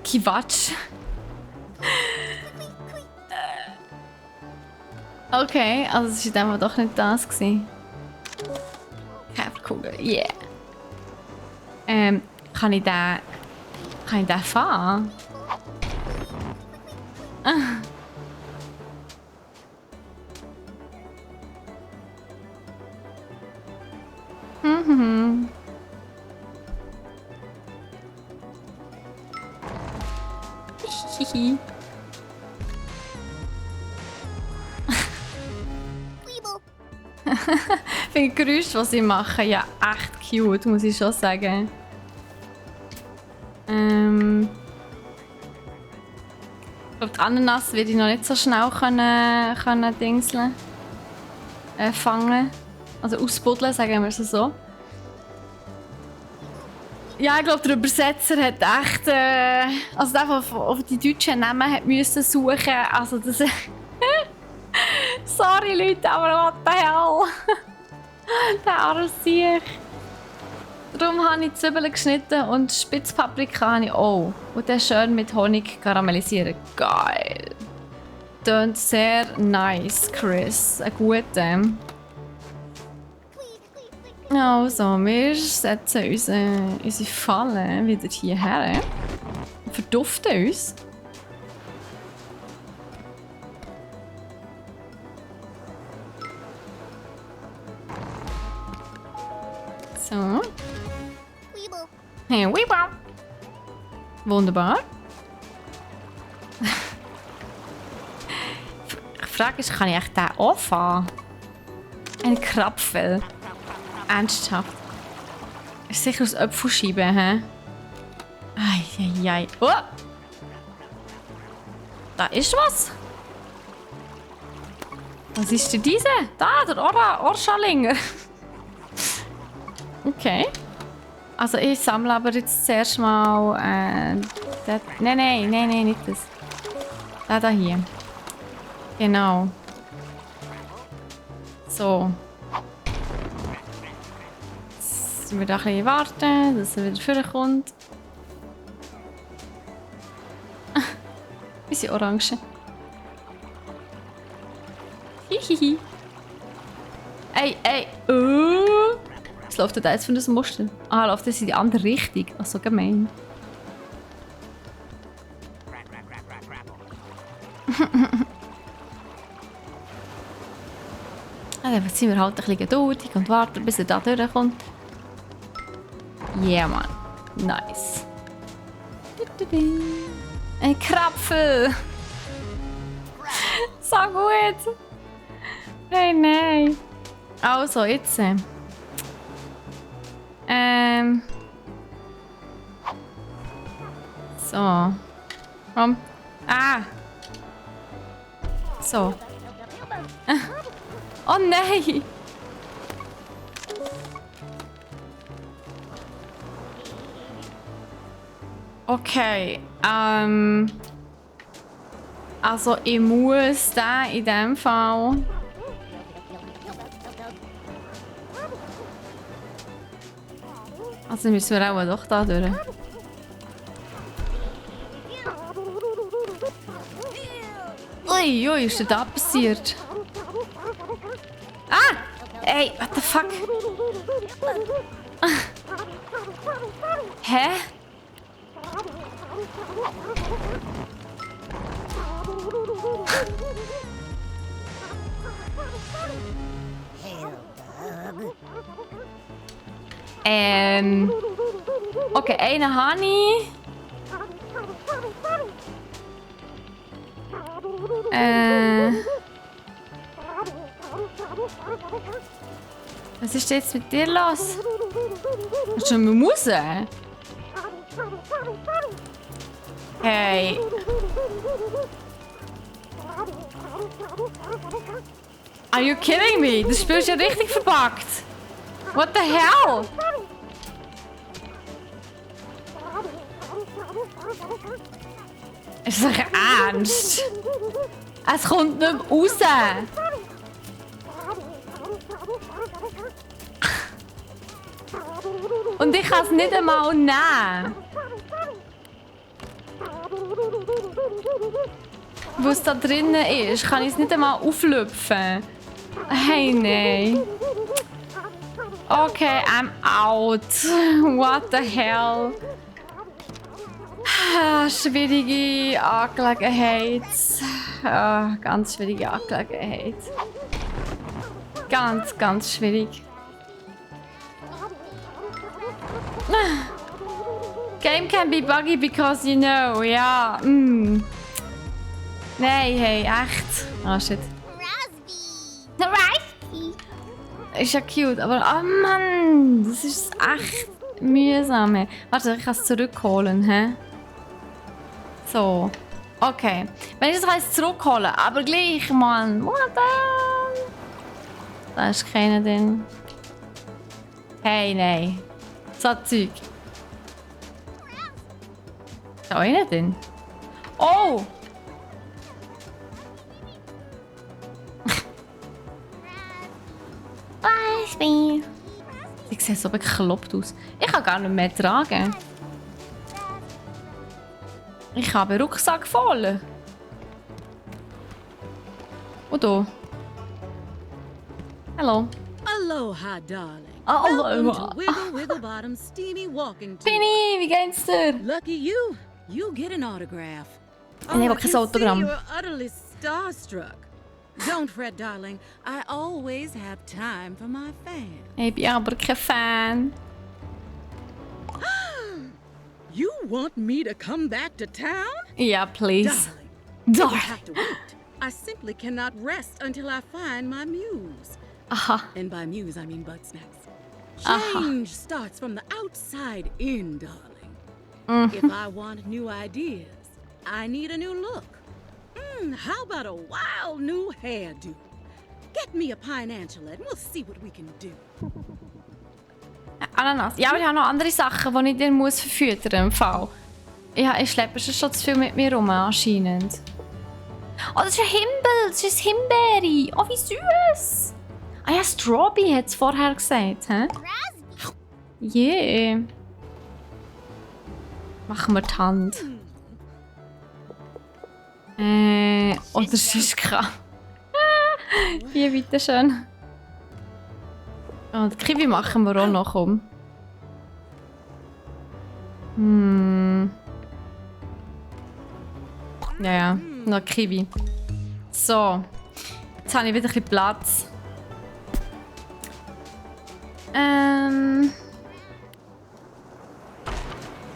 Quatsch. Okay, also es war einfach doch nicht das gewesen. Kugel, yeah. Kann ich den fahren? Hihi. Ich finde die Geräusche, die sie machen, ja echt cute, muss ich schon sagen. Ich glaube, die Ananas werde ich noch nicht so schnell können dingseln. Fangen. Also ausbuddeln, sagen wir es so. Ja, ich glaube, der Übersetzer hat echt... also der, auf die deutschen Namen hat müssen suchen. Also das... Sorry Leute, aber what the hell? Der arme Sieg. Darum habe ich Zwiebeln geschnitten und Spitzpaprika habe ich auch. Und dann schön mit Honig karamellisieren. Geil. Tönt sehr nice, Chris. Ein guter. Also, wir setzen unsere Falle wieder hierher. Verduften uns. So. Hey, Weeble. Wunderbar. Die Frage ist, kann ich echt den anfangen? Ein Krapfel. Ernsthaft. Ist sicher aus Apfelscheiben, hä? Eieiei. Oh! Da ist was. Was ist denn diese? Da, der Orschalinger. Okay. Also ich sammle aber jetzt zuerst mal... Nein, nicht das. Da hier. Genau. So. Jetzt müssen wir da ein bisschen warten, dass er wieder vorkommt. Bisschen Orange. Hihihi. Ey. Was läuft denn da jetzt von diesem Muster? Ah, läuft das in die andere Richtung. Ach so gemein. Also, jetzt sind wir halt ein bisschen geduldig und warten, bis er da durchkommt. Yeah, man. Nice. Ein Krapfel. So gut. Hey, nein. Also, jetzt. So. Komm. Ah. So. Oh nein. Okay. Also ich muss da in dem Fall... Also müssen wir auch doch da durch. Ui, ist denn da passiert? Ah! Ey, what the fuck? Hä? Okay, eine habe ich. Was ist jetzt mit dir los? Hast du eine Muse? Hey. Are you kidding me? Das Spiel ist ja richtig verpackt. What the hell? Ist das ernst? Es kommt nicht mehr raus. Und ich kann es nicht einmal nehmen. Was da drinnen ist, kann ich es nicht einmal auflüpfen. Hey, nein. Okay, I'm out. What the hell? Schwierige Angelegenheit. Ganz schwierige Angelegenheit. Ganz schwierig. Game can be buggy because you know, ja. Nein, hey, echt. Ah, shit. Raspy. Ist ja cute, aber oh Mann, das ist echt mühsam. Warte, ich kann es zurückholen, hä? So. Okay. Wenn ich es zurückholen kann, aber gleich, Mann. What the? Da ist keiner drin. Hey, nein. So Zeug. Ist da einer drin? Oh! Raspy. Sie sehen so bekloppt aus. Ich kann gar nicht mehr tragen. Ich habe einen Rucksack voll. Und hier. Hallo. Aloha, darling. Aloha. Welcome to Wiggle Wiggle Bottom's steamy walking tour. Penny, wie geht's dir? Lucky you. You get an autograph. Nee, I aber kein can Autogramm. see you're utterly starstruck. Don't fret, darling. I always have time for my fans. Ich bin aber kein Fan. You want me to come back to town? Ja, please. Darling, you Darling. have to wait. I simply cannot rest until I find my muse. Aha. And by muse, I mean Bugsnax. Aha. Change starts from the outside in, darling. If I want new ideas, I need a new look. How about a wild new hairdo? Get me a pineapple and we'll see what we can do. Ananas. Ja, aber ich habe noch andere Sachen, die ich dir muss verfüttern im Fall. Ich schleppe schon zu viel mit mir rum, anscheinend. Oh, das ist ein Himbel. Das ist ein Himbeere. Oh, wie süß. Ah ja, Strawberry hat es vorher gesagt, hä? Yeah. Machen wir die Hand. Oder Schischka. Hier, bitteschön. Und Kiwi machen wir auch noch um. Ja, noch Kiwi. So. Jetzt habe ich wieder ein bisschen Platz.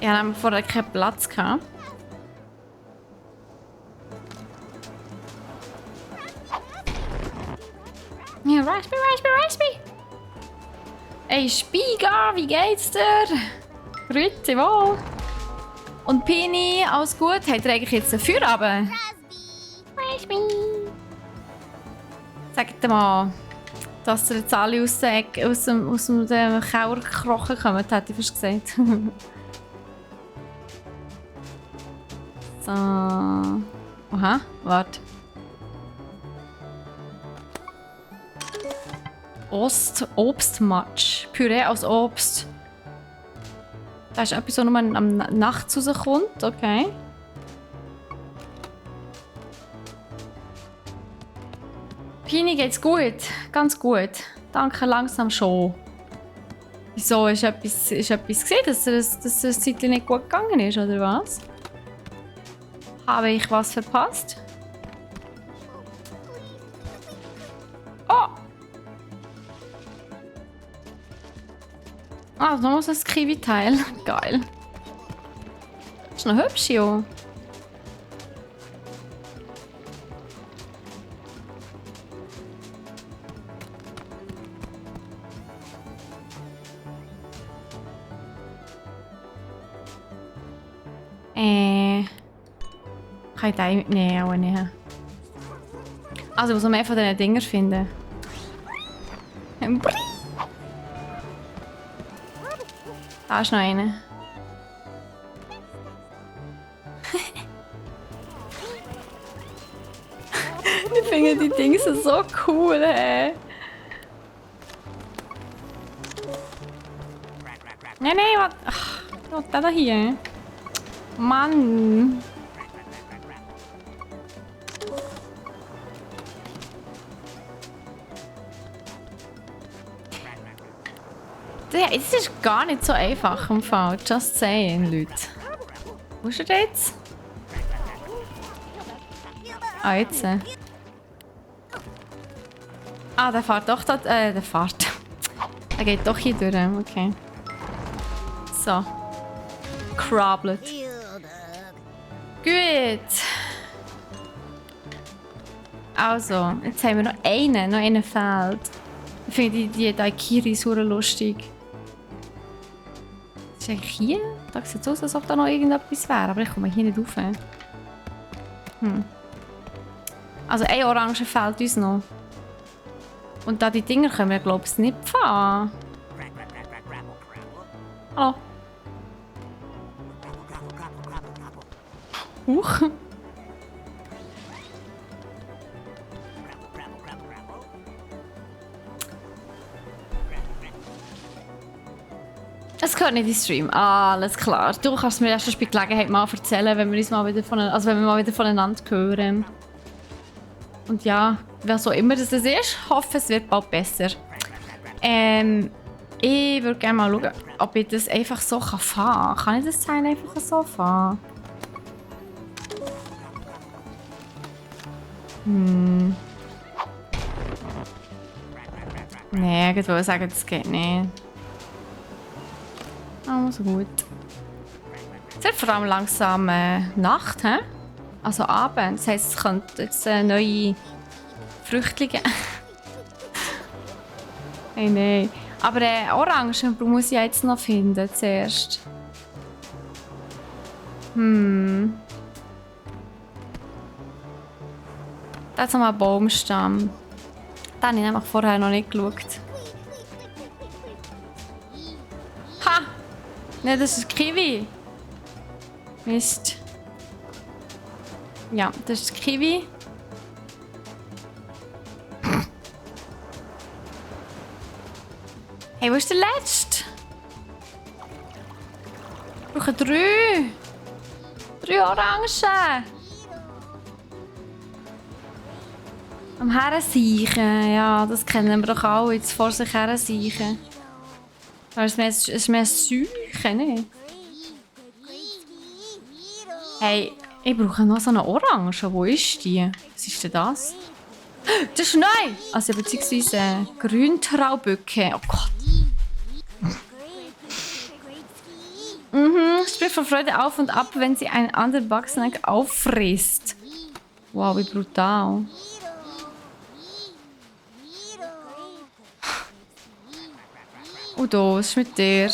Ja, haben wir vorher keinen Platz gehabt. Ja, Raspberry. Ey, Spieger, wie geht's dir? Grüezi wohl. Und Pini, alles gut? Habt ihr eigentlich jetzt dafür aber? Raspberry. Sagt mal, dass ihr jetzt alle aus dem Keller gekrochen kommen, hätte ich fast gesagt. So. Aha, warte. Obstmatsch. Püree aus Obst. Das ist etwas, was nur am Nachts rauskommt. Okay. Pini geht's gut. Ganz gut. Danke, langsam schon. Wieso? Ist etwas gesehen, dass das Zeitchen nicht gut gegangen ist, oder was? Habe ich was verpasst? Oh! Ah, nochmal so ein Kiwi-Teil. Geil. Ist noch hübsch, ja. Kann ich den mitnehmen? Auch nicht. Also, ich muss noch mehr von diesen Dingern finden. Da ist noch einer. Ich finde die Dinge so cool, ey. Nein, warte. Ach, was da hier? Mann. Es ist gar nicht so einfach im Fall. Just saying, Leute. Wo ist er jetzt? Ah, jetzt. Ah, der fährt doch da. Der fährt. Er geht doch hier durch. Okay. So. Krabbelt. Gut. Also, jetzt haben wir noch einen fehlt. Ich finde die Daikiri so lustig. Ist eigentlich hier? Da sieht es aus, als ob da noch irgendetwas wäre, aber ich komme hier nicht rauf. Also ein Orange fehlt uns noch. Und da die Dinger können wir, glaube ich, nicht fahren. Hallo. Huch. gehört nicht in den Stream. Alles klar. Du kannst mir erst bei Gelegenheit mal erzählen, wenn wir uns mal wieder voneinander hören. Und ja, was auch immer das ist, hoffe es wird bald besser. Ich würde gerne mal schauen, ob ich das einfach so fahren kann. Kann ich das Teil einfach so fahren? Nee, ich wollte sagen, das geht nicht. Also gut. Es wird vor allem langsam Nacht, he? Also Abend. Das heisst, es könnte jetzt neue Früchte geben. Hey, nein. Aber Orangen muss ich jetzt noch finden, zuerst. Da ist noch mal ein Baumstamm. Da habe ich nämlich vorher noch nicht geschaut. Ha! Nein, das ist Kiwi. Mist. Ja, das ist Kiwi. Hey, wo ist der letzte? Ich brauche 3. 3 Orangen. Am Herenseichen. Ja, das kennen wir doch alle. Jetzt vor sich Herenseichen. Aber es ist mehr Säuchen, nicht? Hey, ich brauche noch so eine Orange. Wo ist die? Was ist denn das? Das ist neu! Also beziehungsweise Grüntrauböcke. Oh Gott. Spricht vor Freude auf und ab, wenn sie einen anderen Bugsnax auffrisst. Wow, wie brutal. Und was ist mit dir?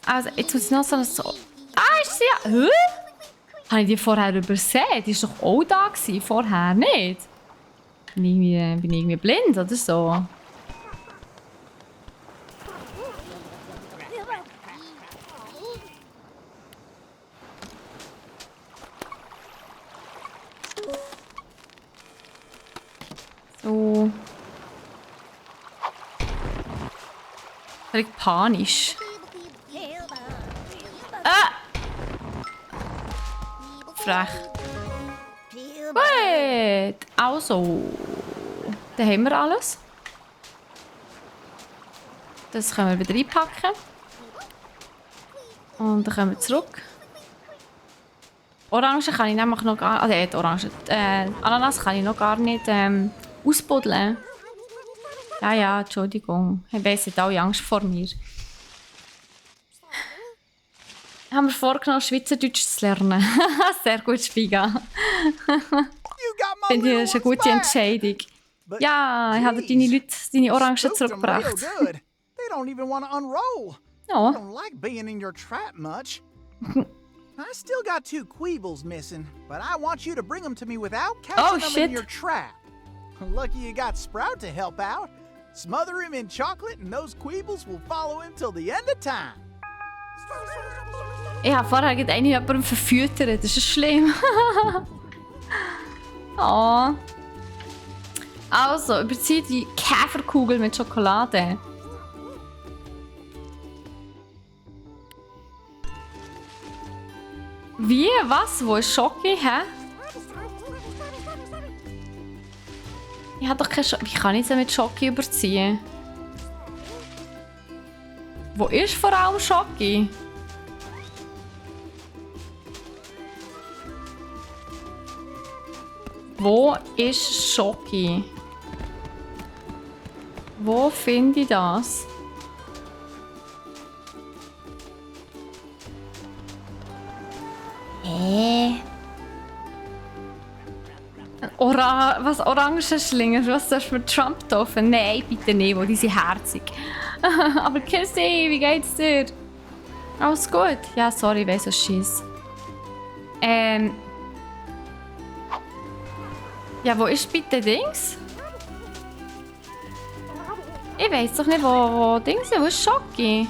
Also, jetzt muss ich noch so... Ah, ist sie ja... Hä? Habe ich die vorher übersehen? Die war doch auch da gewesen, vorher nicht? Bin ich irgendwie blind oder so? So. Völlig panisch. Frech. Gut. Also. Dann haben wir alles. Das können wir wieder reinpacken. Und dann kommen wir zurück. Orangen kann ich nämlich noch gar nicht... Ananas kann ich noch gar nicht ausbuddeln. Ja, Entschuldigung. Ich weiss, ihr habt alle Angst vor mir. Haben wir vorgenommen, Schweizerdeutsch zu lernen. Sehr gut, Spiga. Finde ich, das ist eine gute Entscheidung. Ja, ich habe deine Orangen zurückgebracht. Ja. I still got 2 Queebles missing, but I want you to bring them to me without catching them in your trap. Lucky you got Sprout to help out. Smother him in chocolate and those Queebles will follow him till the end of time. Ich habe vorher jemanden verfüttert, das ist schlimm. Oh. Also, überziehe die Käferkugel mit Schokolade. Wie? Was? Wo ist Schoki? Hä? Ich habe doch keine Schoki. Wie kann ich sie mit Schoki überziehen? Wo ist vor allem Schoki? Wo ist Schoki? Wo finde ich das? Was Orangenschlinger? Was sollst du mit Trump taufen? Nein, bitte nicht, die sind herzig. Aber Kirsty, wie geht's dir? Alles gut? Ja, sorry, ich weiss, was Scheiss. Ja, wo ist bitte Dings? Ich weiss doch nicht, wo Dings ist. Wo ist Schoki?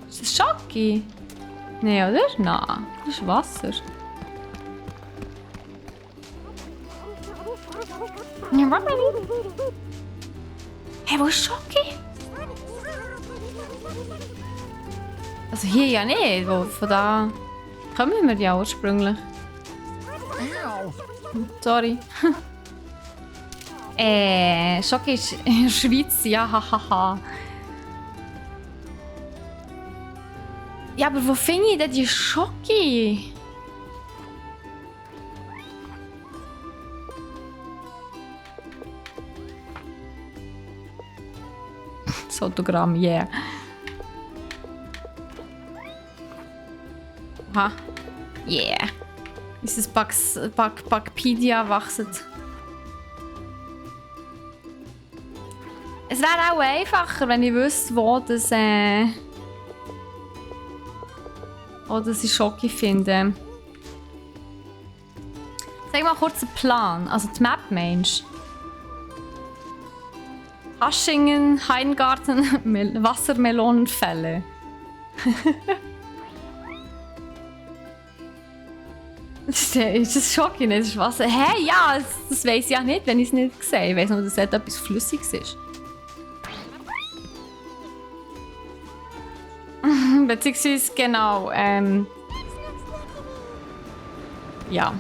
Ist das Schoki? Nein, oder? Nein, das ist Wasser. Hey, wo ist Schoki? Also hier ja nicht, von da kommen wir ja ursprünglich. Sorry. Schoki ist in der Schweiz, ja, hahaha. Ja, aber wo finde ich denn die Schoki? Das Autogramm, yeah. Aha. Yeah. Ist das Bugpedia wachset? Es wäre auch einfacher, wenn ich wüsste, wo das ich Schoki finde. Sag mal kurz einen Plan. Also die Map, Mensch. Haschingen, Heingarten, Wassermelonenfälle. Ist das Schoki nicht? Das ist Wasser. Hey, ja, das weiss ich ja nicht, wenn ich es nicht sehe. Ich weiss nur, dass es etwas Flüssiges ist. Beziehungsweise, genau, ja.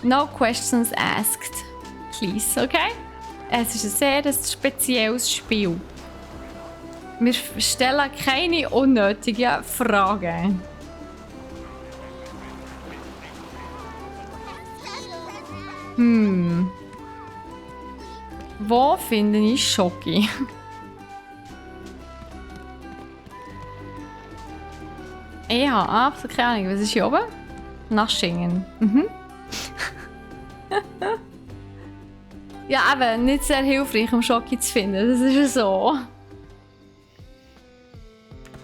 No questions asked, please, okay? Es ist ein sehr spezielles Spiel. Wir stellen keine unnötigen Fragen. Wo finde ich Schoki? Ich habe absolut keine Ahnung. Was ist hier oben? Naschingen. Ja, aber nicht sehr hilfreich, um Schoki zu finden. Das ist so.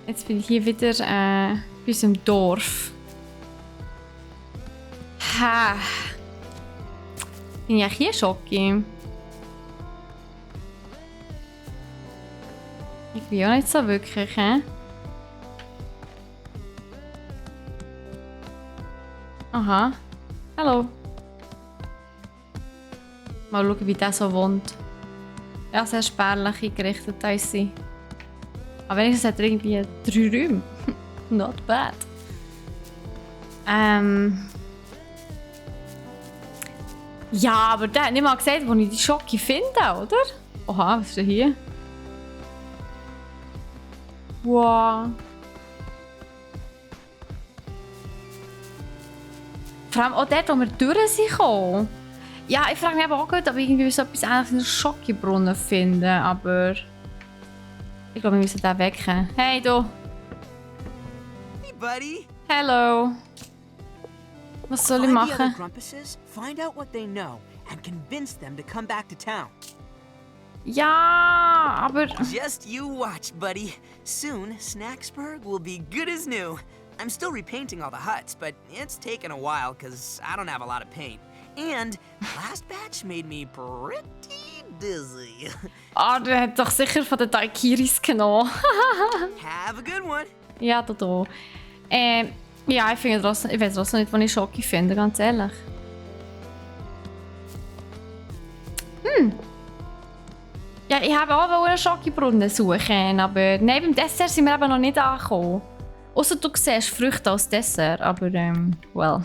Jetzt bin ich hier wieder bei unserem Dorf. Ha. Bin ich hier Schoki? Ich bin ja nicht so wirklich, hä? Aha. Hallo. Mal schauen, wie der so wohnt. Ja, sehr spärlich eingerichtet ist sie. Aber wenigstens hat er irgendwie 3 Räume. Not bad. Ja, aber der hat nicht mal gesagt, wo ich die Schoki finde, oder? Oha, was ist denn hier? Wow. Vor allem auch dort, wo wir durch sind. Ja, ich frage mich aber auch gut, ob ich irgendwie so etwas ähnliches wie einen Schokibrunnen finde, aber ich glaube, wir müssen den wecken. Hey, du! Hey, buddy! Hello! Was soll ich machen? Find out what they know and convince them to come back to town. Ja, aber... Just you watch, buddy. Soon, Snacksburg will be good as new. I'm still repainting all the huts, but it's taken a while because I don't have a lot of paint. And last batch made me pretty dizzy. Ah, der hat doch sicher von den Daikiris genommen. Have a good one. Ja, da. Ja, ich weiß trotzdem nicht, wo ich Schoki finde, ganz ehrlich. Ja, ich habe auch einen Schokibrunnen suchen, aber nein, beim Dessert sind wir eben noch nicht angekommen. Ausser du siehst Früchte als Dessert, aber well.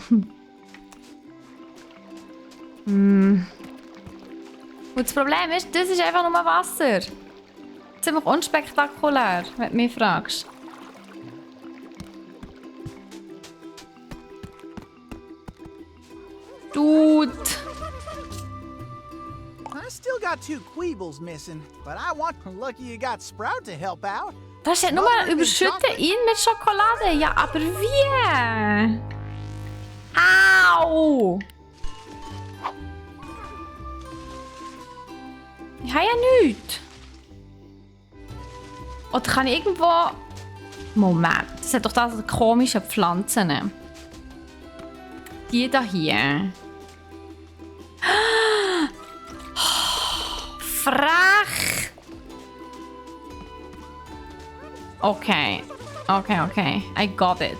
Und das Problem ist, das ist einfach nur Wasser. Ziemlich unspektakulär, wenn du mich fragst. Dude! I still got 2 Queebles missing, but I want lucky you got Sprout to help out. Da steht nur, überschütte ihn mit Schokolade. Ja, aber wie? Au! Ich habe ja nichts. Oder kann ich irgendwo... Moment, das hat doch das komische Pflanzen. Die da hier. Frech! Okay. I got it.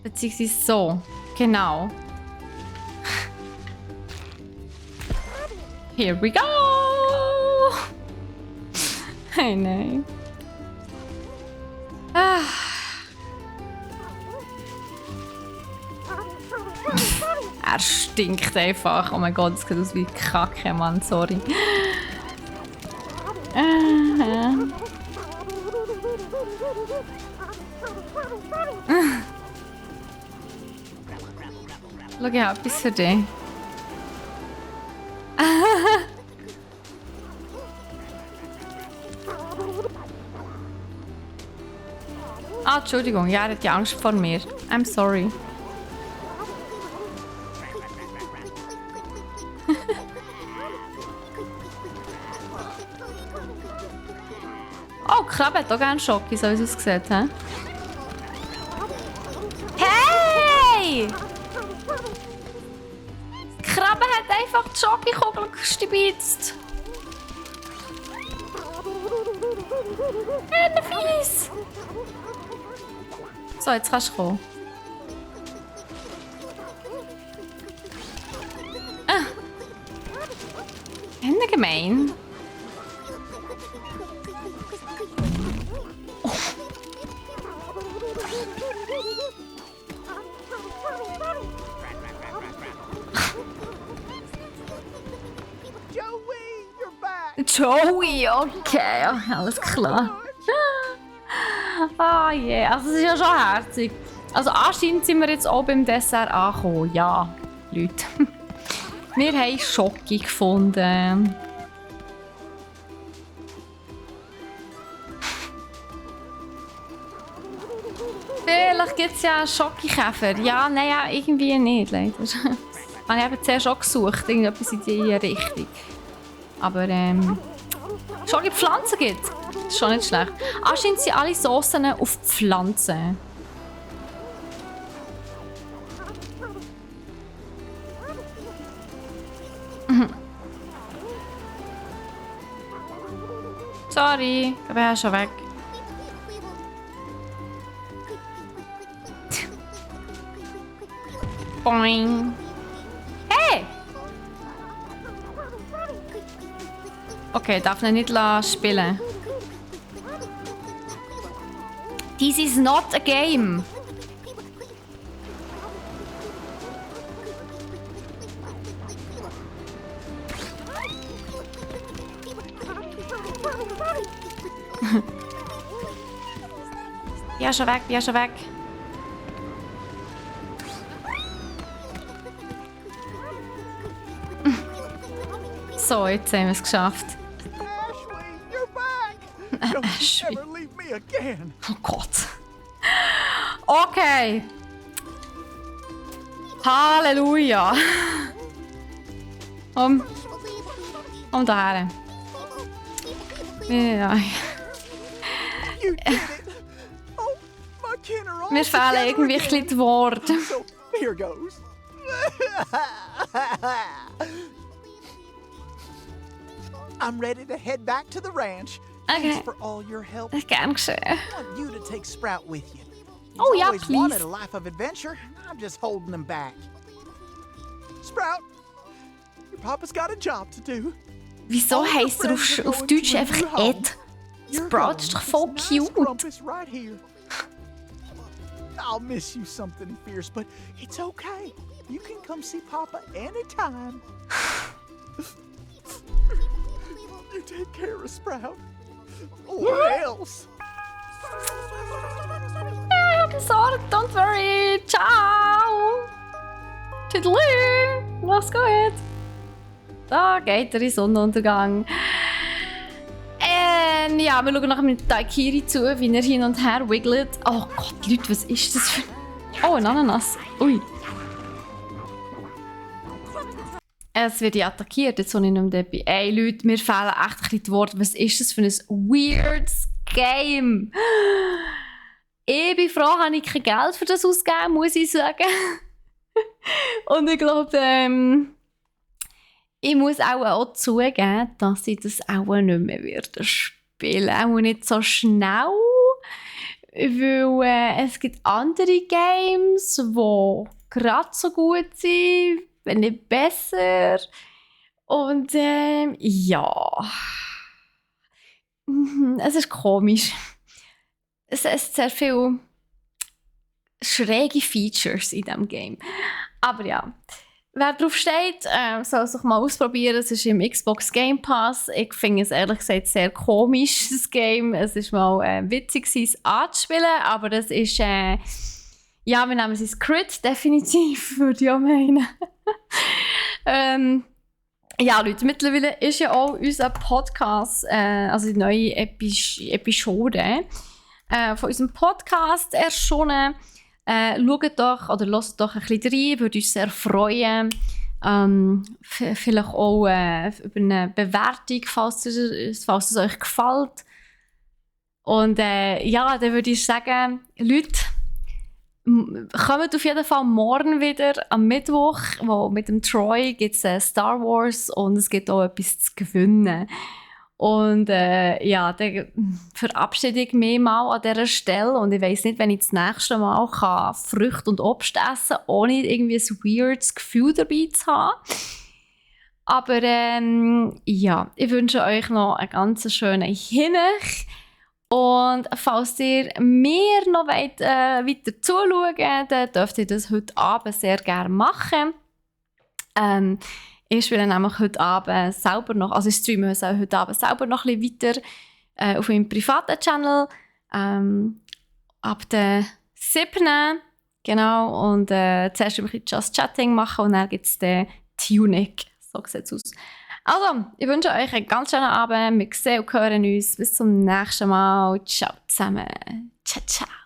Beziehungsweise so. Genau. Here we go! Hey, nein. Ah. Er stinkt einfach. Oh mein Gott, das sieht aus wie Kacke, Mann. Sorry. Schau, ich habe etwas für dich. Entschuldigung, ja, er hat die Angst vor mir. I'm sorry. Oh, Krabbe hat auch gerne Schoki, so wie es aussieht. He? Hey! Die Krabbe hat einfach die Schokokugel gestibitzt. Fies! So, jetzt kannst du kommen. Gemein. Oh. Joey, okay, alles klar. Ah je, yeah. Also es ist ja schon herzig. Also anscheinend sind wir jetzt auch beim Dessert angekommen. Ja, Leute. Wir haben Schoki gefunden. Vielleicht gibt es ja Schokikäfer. Ja, nein, ja, irgendwie nicht, leider. Habe ich eben zuerst auch gesucht, irgendetwas in diese Richtung. Aber Schoki-Pflanzen gibt es. Das ist schon nicht schlecht. Anscheinend sind alle Soßen auf Pflanzen. Sorry, ich bin schon weg. Boing. Hey! Okay, darf ihn nicht spielen. This is not a game. Ja, schon weg, ja, schon weg. So, jetzt haben wir es geschafft. Ashley. Oh Gott. Okay. Halleluja. Daher. Ja. Mir fehlen irgendwie ein bisschen die Worte. Here goes. I'm ready to head back to the ranch. Okay. Thanks for all your help. Gern geschehen. I want you to take Sprout with you. He's Oh, yeah, always please. wanted a life of adventure. I'm just holding him back. Sprout, your papa's got a job to do. Wieso heisst er auf Deutsch einfach Ed? Sprout ist doch voll cute. Right here. I'll miss you something fierce, but it's okay. You can come see Papa anytime. You take care of Sprout. Or else. Ja, ich hab gesorgt. Don't worry. Ciao. Tschüss. Mach's gut. Da geht der Sonnenuntergang. Ja, wir schauen nachher mit Daikiri zu, wie er hin und her wiggelt. Oh Gott, Leute, was ist das für... Oh, ein Ananas. Ui. Es wird ja attackiert, jetzt, wo ich nicht mehr dabei bin. Ey, Leute, mir fehlen echt ein bisschen die Worte. Was ist das für ein weirdes Game? Ich bin froh, habe ich kein Geld für das ausgegeben, muss ich sagen. Und ich glaube, ich muss auch zugeben, dass ich das auch nicht mehr werde spielen. Auch nicht so schnell. Weil es gibt andere Games, die gerade so gut sein, wenn nicht besser. Und ja, es ist komisch. Es ist sehr viel schräge Features in diesem Game. Aber ja, wer drauf steht, soll es doch mal ausprobieren. Es ist im Xbox Game Pass. Ich finde es ehrlich gesagt sehr komisch, das Game. Es war mal witzig, es anzuspielen, aber das ist, ja, wir nennen es Crit, definitiv, würde ich auch meinen. Ja, Leute, mittlerweile ist ja auch unser Podcast, also die neue Episode von unserem Podcast erschienen. Schaut doch oder hört doch ein bisschen rein, würde uns sehr freuen. Vielleicht auch über eine Bewertung, falls es euch gefällt. Und ja, dann würde ich sagen, Leute, kommt auf jeden Fall morgen wieder am Mittwoch, wo mit dem Troy gibt es Star Wars und es gibt auch etwas zu gewinnen. Und ja, dann verabschiede ich mich mal an dieser Stelle und ich weiss nicht, wenn ich das nächste Mal kann Früchte und Obst essen kann, ohne irgendwie ein weirdes Gefühl dabei zu haben. Aber ja, ich wünsche euch noch einen ganz schönen Hinech. Und falls ihr mir noch weiter zuschauen, dann dürft ihr das heute Abend sehr gerne machen. Ich spiele nämlich heute Abend selber noch, also ich streame heute Abend selber noch ein bisschen weiter auf meinem privaten Channel. Ab der 7. Genau, und zuerst ein bisschen Just Chatting machen und dann gibt es den Tunic. So sieht es aus. Also, ich wünsche euch einen ganz schönen Abend. Wir sehen und hören uns. Bis zum nächsten Mal. Ciao zusammen. Ciao, ciao.